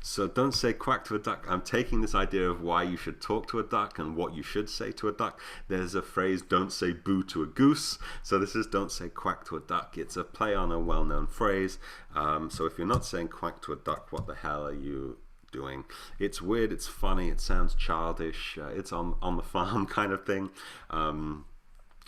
So don't say quack to a duck. I'm taking this idea of why you should talk to a duck and what you should say to a duck. There's a phrase, don't say boo to a goose. So this is don't say quack to a duck. It's a play on a well-known phrase. So if you're not saying quack to a duck, what the hell are you doing? It's weird, it's funny, it sounds childish, it's on the farm kind of thing.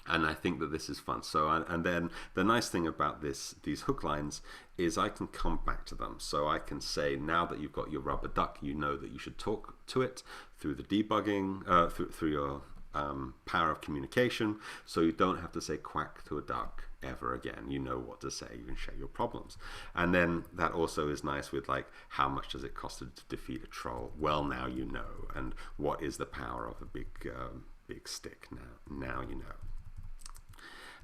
And I think that this is fun. So, and then the nice thing about these hook lines is I can come back to them. So I can say, now that you've got your rubber duck, you know that you should talk to it through the debugging, through your power of communication. So you don't have to say quack to a duck ever again. You know what to say. You can share your problems. And then that also is nice with like, how much does it cost to defeat a troll? Well, now you know. And what is the power of a big stick? Now you know.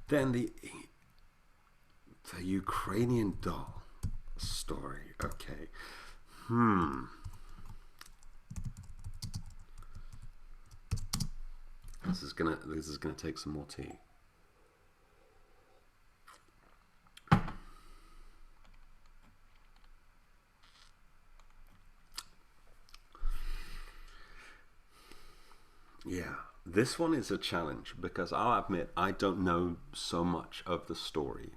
Then the Ukrainian doll story. Okay. This is gonna take some more tea. Yeah. This one is a challenge because I'll admit I don't know so much of the story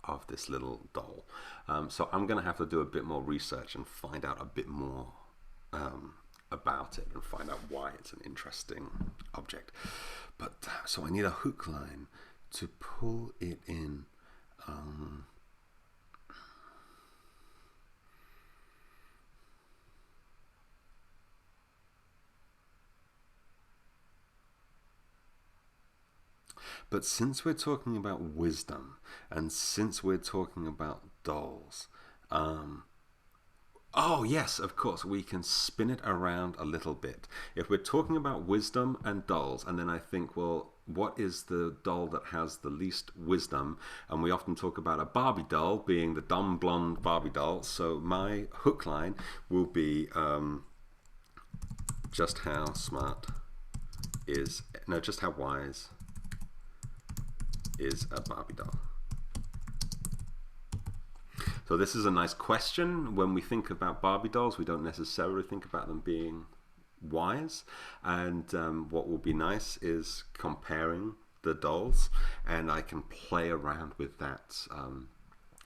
of this little doll. So I'm going to have to do a bit more research and find out a bit more about it and find out why it's an interesting object. But so I need a hook line to pull it in. But since we're talking about wisdom, and since we're talking about dolls, oh yes, of course, we can spin it around a little bit. If we're talking about wisdom and dolls, and then I think, well, what is the doll that has the least wisdom? And we often talk about a Barbie doll being the dumb blonde Barbie doll. So my hook line will be just how wise is a Barbie doll? So this is a nice question. When we think about Barbie dolls, we don't necessarily think about them being wise. And what will be nice is comparing the dolls, and I can play around with that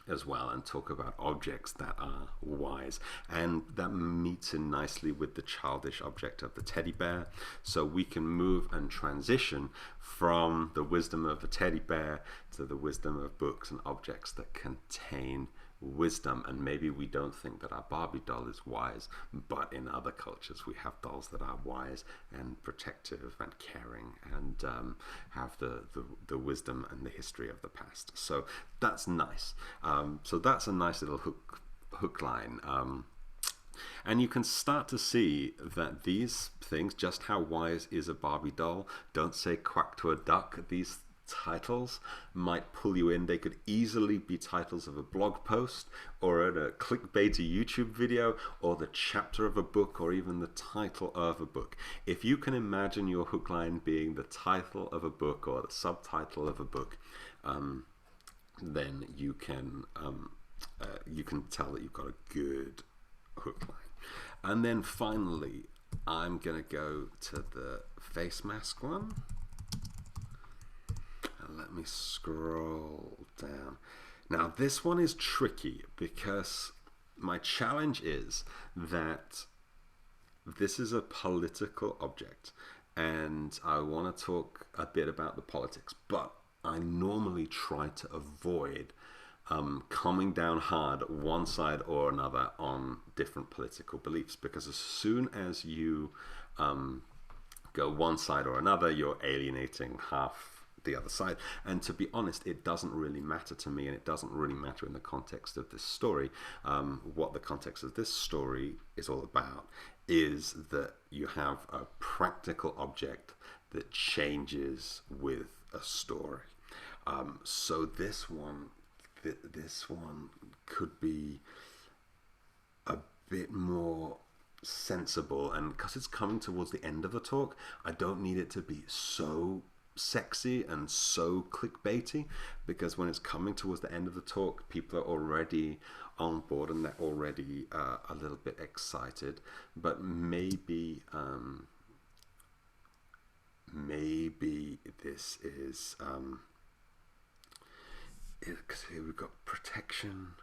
as well and talk about objects that are wise, and that meets in nicely with the childish object of the teddy bear. So we can move and transition from the wisdom of a teddy bear to the wisdom of books and objects that contain wisdom. And maybe we don't think that our Barbie doll is wise, but in other cultures we have dolls that are wise and protective and caring and have the wisdom and the history of the past. So that's nice. So that's a nice little hook line. And you can start to see that these things, just how wise is a Barbie doll, don't say quack to a duck, these titles might pull you in. They could easily be titles of a blog post or a clickbaity YouTube video or the chapter of a book or even the title of a book. If you can imagine your hook line being the title of a book or the subtitle of a book, then you can tell that you've got a good hook line. And then finally, I'm gonna go to the face mask one. Let me scroll down. Now this one is tricky because my challenge is that this is a political object and I want to talk a bit about the politics, but I normally try to avoid coming down hard one side or another on different political beliefs, because as soon as you go one side or another, you're alienating half the other side. And to be honest, it doesn't really matter to me, and it doesn't really matter in the context of this story. What the context of this story is all about is that you have a practical object that changes with a story. So this one could be a bit more sensible, and because it's coming towards the end of the talk, I don't need it to be so sexy and so clickbaity, because when it's coming towards the end of the talk, people are already on board and they're already a little bit excited. But maybe this is because here we've got protection,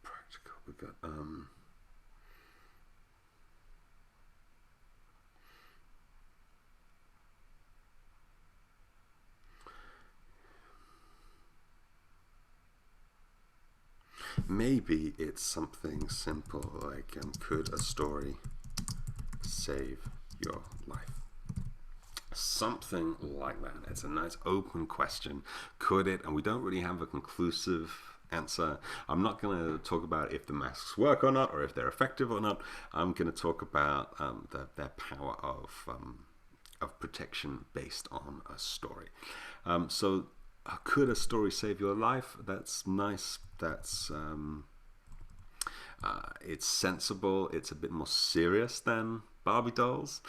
practical, we've got maybe it's something simple like could a story save your life? Something like that. It's a nice open question. Could it? And we don't really have a conclusive answer. I'm not going to talk about if the masks work or not, or if they're effective or not. I'm going to talk about their power of protection based on a story. So could a story save your life? That's nice. That's it's sensible. It's a bit more serious than Barbie dolls.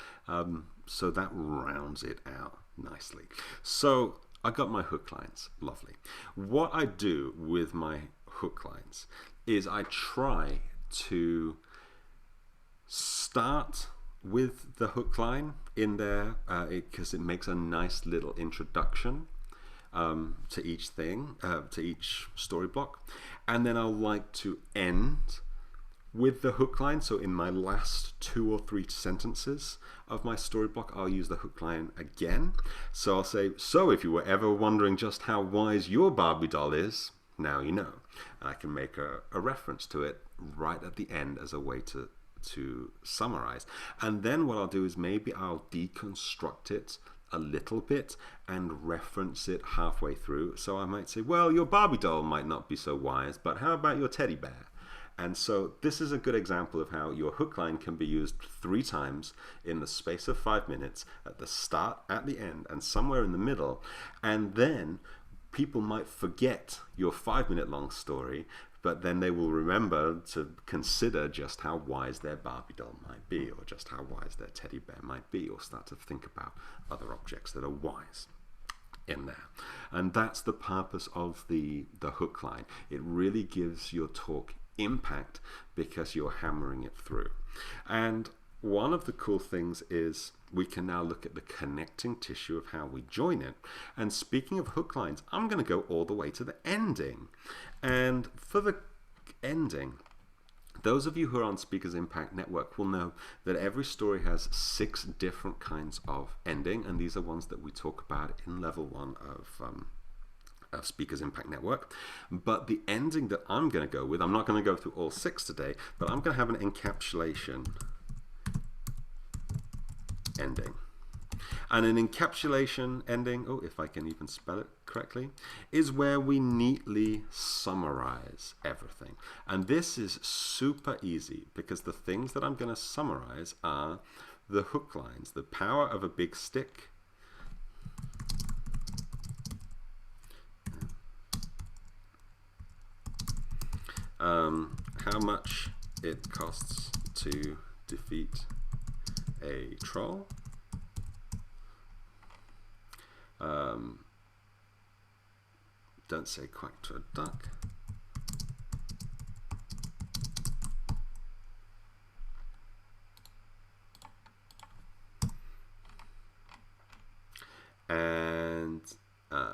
So that rounds it out nicely. So I got my hook lines. Lovely. What I do with my hook lines is I try to start with the hook line in there because it makes a nice little introduction to each thing, to each story block. And then I'll like to end with the hook line. So in my last 2 or 3 sentences of my story block, I'll use the hook line again. So I'll say, so if you were ever wondering just how wise your Barbie doll is, now you know. And I can make a reference to it right at the end as a way to summarize. And then what I'll do is maybe I'll deconstruct it a little bit and reference it halfway through. So I might say, well, your Barbie doll might not be so wise, but how about your teddy bear? And so this is a good example of how your hook line can be used 3 times in the space of 5 minutes, at the start, at the end, and somewhere in the middle. And then people might forget your 5-minute long story, but then they will remember to consider just how wise their Barbie doll might be, or just how wise their teddy bear might be, or start to think about other objects that are wise in there. And that's the purpose of the hook line. It really gives your talk impact because you're hammering it through. And one of the cool things is we can now look at the connecting tissue of how we join it. And speaking of hook lines, I'm going to go all the way to the ending. And for the ending, those of you who are on Speakers Impact Network will know that every story has 6 different kinds of ending, and these are ones that we talk about in level 1 of Speakers Impact Network. But the ending that I'm going to go with, I'm not going to go through all 6 today, but I'm going to have an encapsulation ending. And an encapsulation ending, oh, if I can even spell it correctly, is where we neatly summarize everything. And this is super easy because the things that I'm going to summarize are the hook lines, the power of a big stick, how much it costs to defeat a troll, don't say quack to a duck, and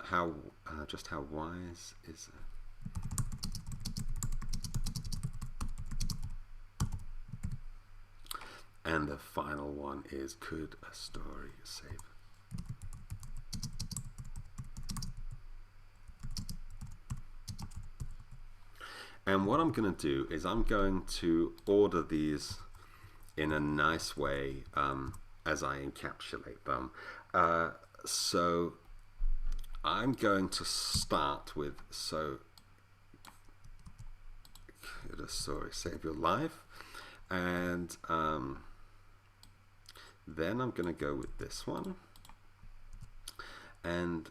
how wise is it? And the final one is, could a story save? And what I'm going to do is I'm going to order these in a nice way as I encapsulate them. So I'm going to start with, so could a story save your life? And then I'm going to go with this one. And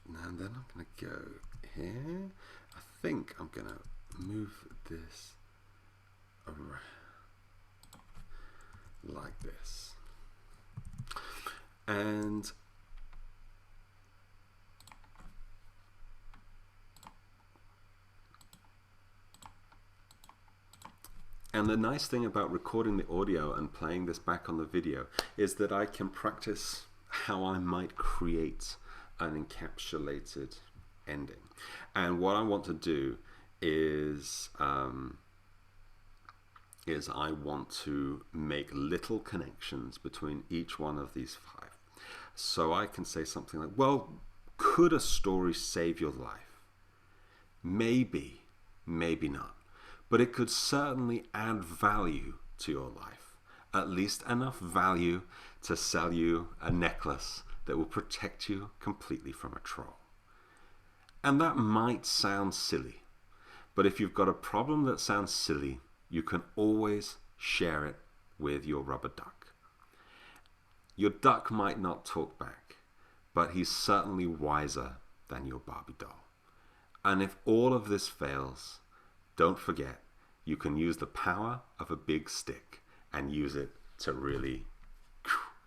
And then I'm going to go here. I think I'm going to move this around like this. And the nice thing about recording the audio and playing this back on the video is that I can practice how I might create an encapsulated ending. And what I want to do is I want to make little connections between each one of these 5. So I can say something like, well, could a story save your life? Maybe, maybe not. But it could certainly add value to your life. At least enough value to sell you a necklace that will protect you completely from a troll. And that might sound silly. But if you've got a problem that sounds silly, you can always share it with your rubber duck. Your duck might not talk back, but he's certainly wiser than your Barbie doll. And if all of this fails, don't forget, you can use the power of a big stick and use it to really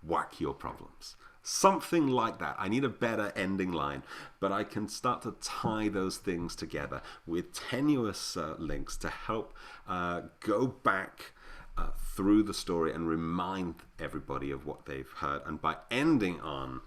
whack your problems. Something like that. I need a better ending line, but I can start to tie those things together with tenuous links to help go back through the story and remind everybody of what they've heard. And by ending on,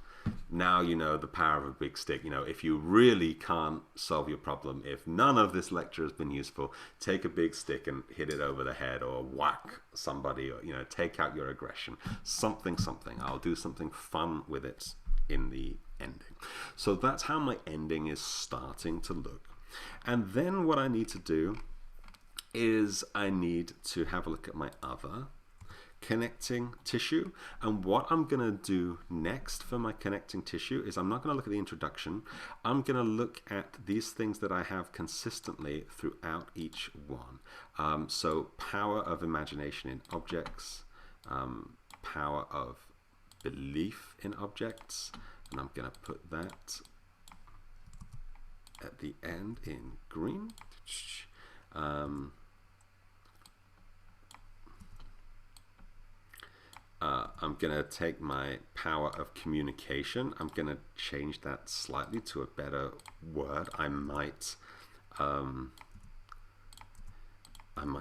now you know the power of a big stick. You know, if you really can't solve your problem, if none of this lecture has been useful, take a big stick and hit it over the head, or whack somebody, or, you know, take out your aggression. Something. I'll do something fun with it in the ending. So that's how my ending is starting to look. And then what I need to do is I need to have a look at my other connecting tissue. And what I'm going to do next for my connecting tissue is I'm not going to look at the introduction. I'm going to look at these things that I have consistently throughout each one. So power of imagination in objects, power of belief in objects, and I'm going to put that at the end in green. I'm going to take my power of communication. I'm going to change that slightly to a better word. I might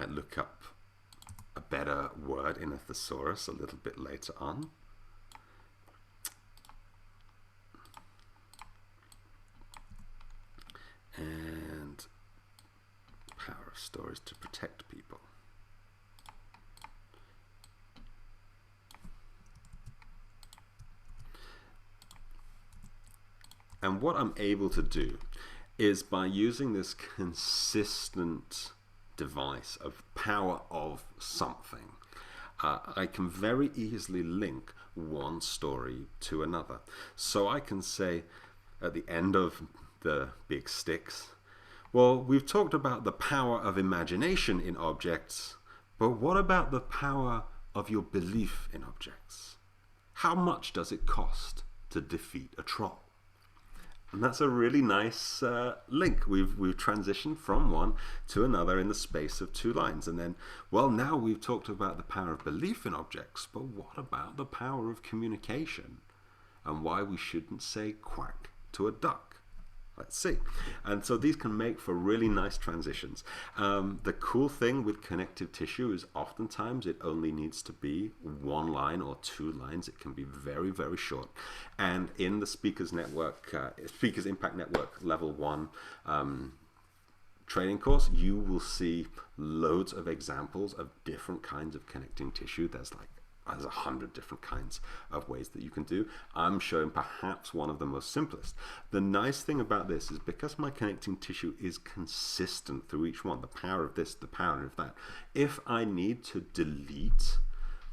look up a better word in a thesaurus a little bit later on. And power of stories to protect people. And what I'm able to do is, by using this consistent device of power of something, I can very easily link one story to another. So I can say at the end of the big sticks, well, we've talked about the power of imagination in objects, but what about the power of your belief in objects? How much does it cost to defeat a troll? And that's a really nice link. We've transitioned from one to another in the space of 2 lines. And then, well, now we've talked about the power of belief in objects, but what about the power of communication? And why we shouldn't say quack to a duck? Let's see. And so these can make for really nice transitions. The cool thing with connective tissue is oftentimes it only needs to be 1 line or 2 lines. It can be very, very short. And in the Speakers Network, Speakers Impact Network Level 1 training course, you will see loads of examples of different kinds of connecting tissue. There's 100 different kinds of ways that you can do. I'm showing perhaps one of the most simplest. The nice thing about this is, because my connecting tissue is consistent through each one, the power of this, the power of that, if I need to delete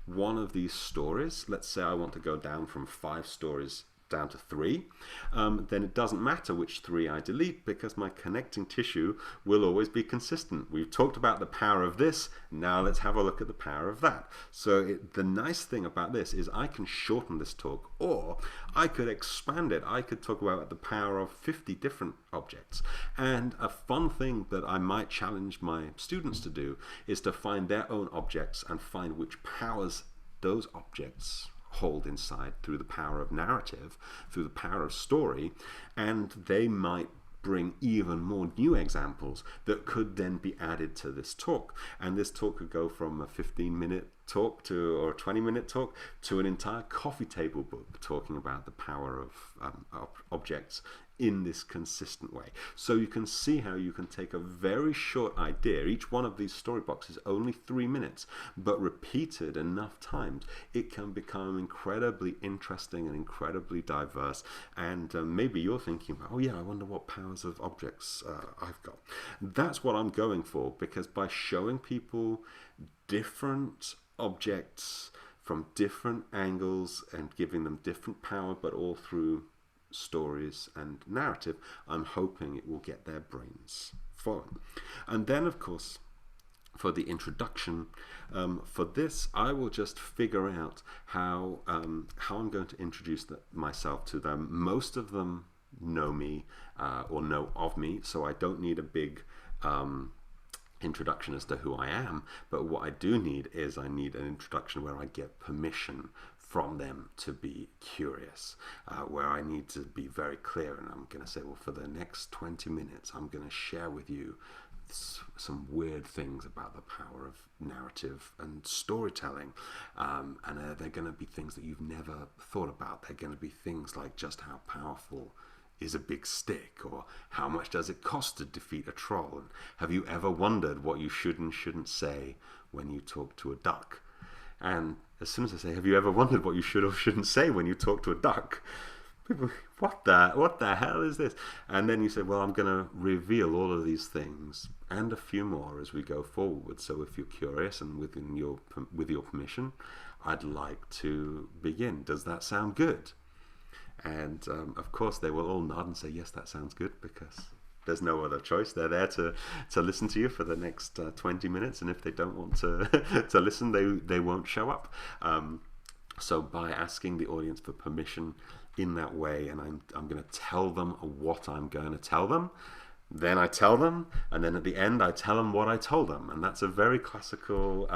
one of these stories, let's say I want to go down from 5 stories down to 3, then it doesn't matter which 3 I delete, because my connecting tissue will always be consistent. We've talked about the power of this, now let's have a look at the power of that. So the nice thing about this is I can shorten this talk, or I could expand it. I could talk about the power of 50 different objects. And a fun thing that I might challenge my students to do is to find their own objects and find which powers those objects hold inside through the power of narrative, through the power of story, and they might bring even more new examples that could then be added to this talk. And this talk could go from a 15-minute talk or a 20-minute talk to an entire coffee table book talking about the power of objects in this consistent way. So you can see how you can take a very short idea. Each one of these story boxes is only 3 minutes, but repeated enough times, it can become incredibly interesting and incredibly diverse. And maybe you're thinking, oh yeah, I wonder what powers of objects I've got. That's what I'm going for, because by showing people different objects from different angles and giving them different power, but all through stories and narrative, I'm hoping it will get their brains flowing. And then, of course, for the introduction, for this, I will just figure out how I'm going to introduce myself to them. Most of them know me or know of me, so I don't need a big introduction as to who I am. But what I do need is I need an introduction where I get permission from them to be curious, where I need to be very clear, and I'm going to say, well, for the next 20 minutes, I'm going to share with you some weird things about the power of narrative and storytelling, and they're going to be things that you've never thought about. They're going to be things like just how powerful is a big stick, or how much does it cost to defeat a troll, and have you ever wondered what you should and shouldn't say when you talk to a duck? And as soon as I say, have you ever wondered what you should or shouldn't say when you talk to a duck? People, what the hell is this? And then you say, well, I'm going to reveal all of these things and a few more as we go forward. So if you're curious and with your permission, I'd like to begin. Does that sound good? And of course, they will all nod and say, yes, that sounds good, because there's no other choice. They're there to listen to you for the next 20 minutes, and if they don't want to listen, they won't show up. So by asking the audience for permission in that way, and I'm going to tell them what I'm going to tell them, then I tell them, and then at the end I tell them what I told them. And that's a very classical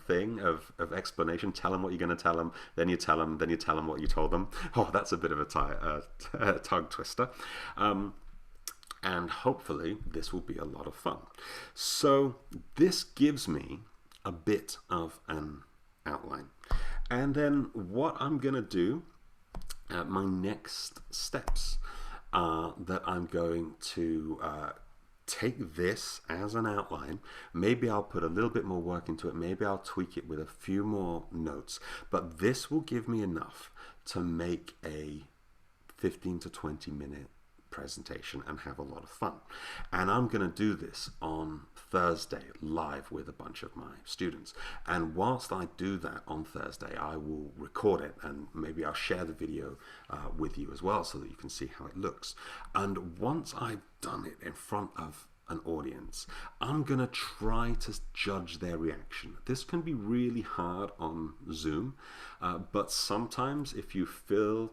thing of explanation. Tell them what you're going to tell them, then you tell them what you told them. Oh, that's a bit of a tongue twister. And hopefully this will be a lot of fun. So this gives me a bit of an outline. And then what I'm going to do, my next steps are that I'm going to take this as an outline. Maybe I'll put a little bit more work into it. Maybe I'll tweak it with a few more notes. But this will give me enough to make a 15 to 20 minute presentation and have a lot of fun. And I'm going to do this on Thursday live with a bunch of my students. And whilst I do that on Thursday, I will record it, and maybe I'll share the video with you as well so that you can see how it looks. And once I've done it in front of an audience, I'm gonna try to judge their reaction. This can be really hard on Zoom, but sometimes if you fill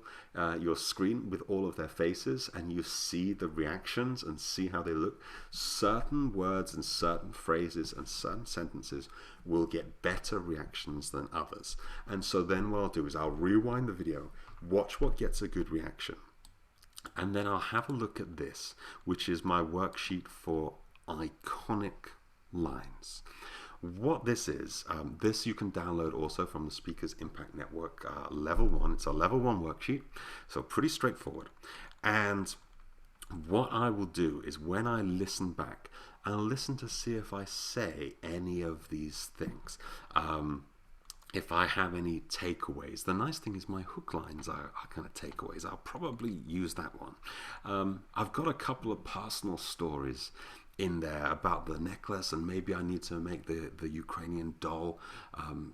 your screen with all of their faces and you see the reactions and see how they look, certain words and certain phrases and certain sentences will get better reactions than others. And so then what I'll do is I'll rewind the video, watch what gets a good reaction, and then I'll have a look at this, which is my worksheet for iconic lines. What this is, this you can download also from the Speakers Impact Network Level 1. It's a Level 1 worksheet, so pretty straightforward. And what I will do is when I listen back, I'll listen to see if I say any of these things. If I have any takeaways. The nice thing is my hook lines are kind of takeaways. I'll probably use that one. I've got a couple of personal stories in there about the necklace, and maybe I need to make the Ukrainian doll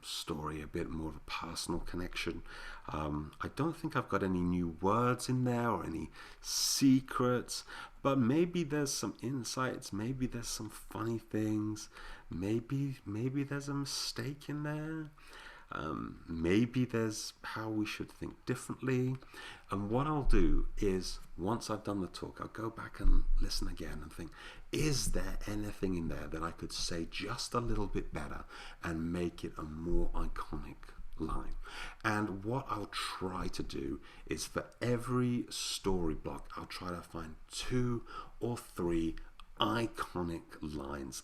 story a bit more of a personal connection. I don't think I've got any new words in there or any secrets, but maybe there's some insights, maybe there's some funny things, maybe there's a mistake in there. Maybe there's how we should think differently. And what I'll do is, once I've done the talk, I'll go back and listen again and think, is there anything in there that I could say just a little bit better and make it a more iconic line? And what I'll try to do is, for every story block, I'll try to find 2 or 3 iconic lines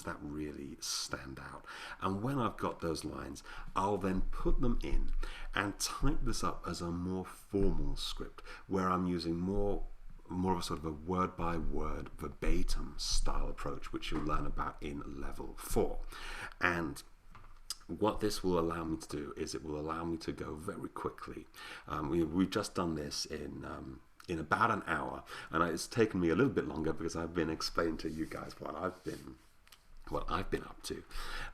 that really stand out. And when I've got those lines, I'll then put them in and type this up as a more formal script, where I'm using more of a sort of a word by word verbatim style approach, which you'll learn about in level 4. And what this will allow me to do is, it will allow me to go very quickly. We've just done this in about an hour, and it's taken me a little bit longer because I've been explaining to you guys what I've been up to.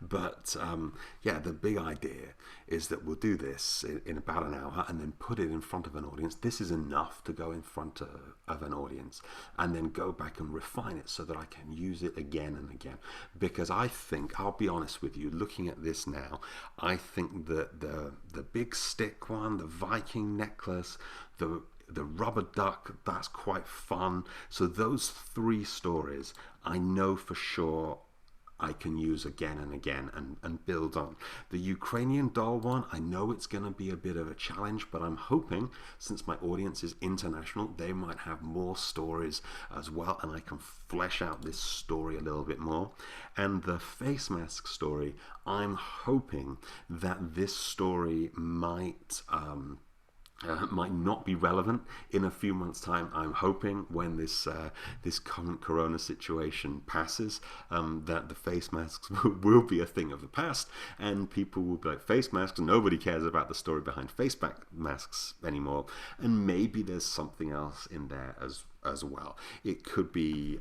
But yeah, the big idea is that we'll do this in about an hour and then put it in front of an audience. This is enough to go in front of an audience, and then go back and refine it so that I can use it again and again. Because I think, I'll be honest with you, looking at this now, I think that the big stick one, the Viking necklace, the rubber duck, that's quite fun. So those 3 stories, I know for sure I can use again and again and build on. The Ukrainian doll one, I know it's going to be a bit of a challenge, but I'm hoping, since my audience is international, they might have more stories as well, and I can flesh out this story a little bit more. And the face mask story, I'm hoping that this story might not be relevant in a few months' time. I'm hoping when this current corona situation passes, that the face masks will be a thing of the past, and people will be like, face masks, nobody cares about the story behind face masks anymore. And maybe there's something else in there as well. It could be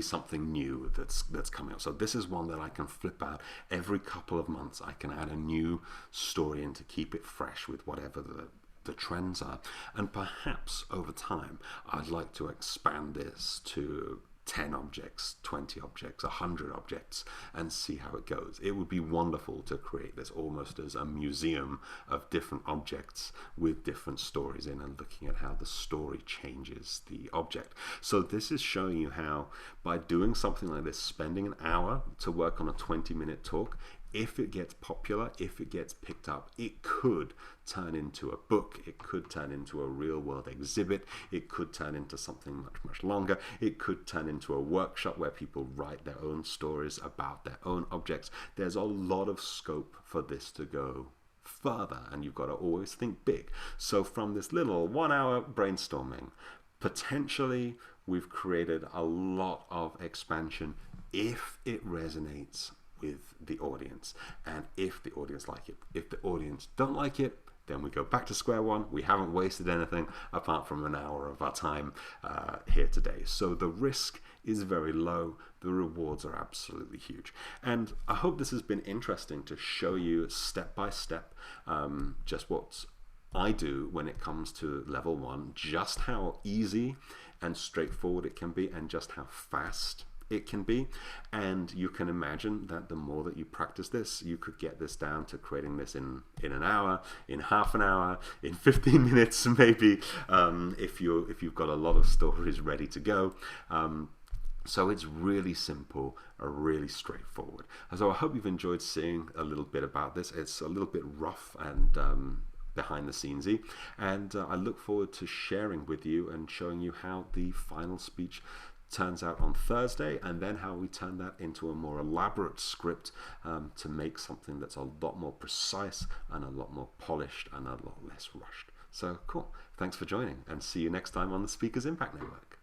something new that's coming up. So this is one that I can flip out every couple of months. I can add a new story in to keep it fresh with whatever the trends are. And perhaps over time, I'd like to expand this to 10 objects, 20 objects, 100 objects, and see how it goes. It would be wonderful to create this almost as a museum of different objects with different stories in, and looking at how the story changes the object. So this is showing you how, by doing something like this, spending an hour to work on a 20-minute talk, if it gets popular, if it gets picked up, it could turn into a book, it could turn into a real-world exhibit, it could turn into something much, much longer, it could turn into a workshop where people write their own stories about their own objects. There's a lot of scope for this to go further, and you've got to always think big. So from this little 1-hour brainstorming, potentially we've created a lot of expansion if it resonates with the audience, and if the audience like it. If the audience don't like it, then we go back to square one. We haven't wasted anything apart from an hour of our time here today. So the risk is very low. The rewards are absolutely huge. And I hope this has been interesting to show you step by step just what I do when it comes to level 1, just how easy and straightforward it can be, and just how fast it can be. And you can imagine that the more that you practice this, you could get this down to creating this in an hour, in half an hour, in 15 minutes maybe, if you've got a lot of stories ready to go. So it's really simple, really straightforward. So I hope you've enjoyed seeing a little bit about this. It's a little bit rough and behind the scenesy, and I look forward to sharing with you and showing you how the final speech turns out on Thursday, and then how we turn that into a more elaborate script to make something that's a lot more precise and a lot more polished and a lot less rushed. So cool. Thanks for joining, and see you next time on the Speakers Impact Network.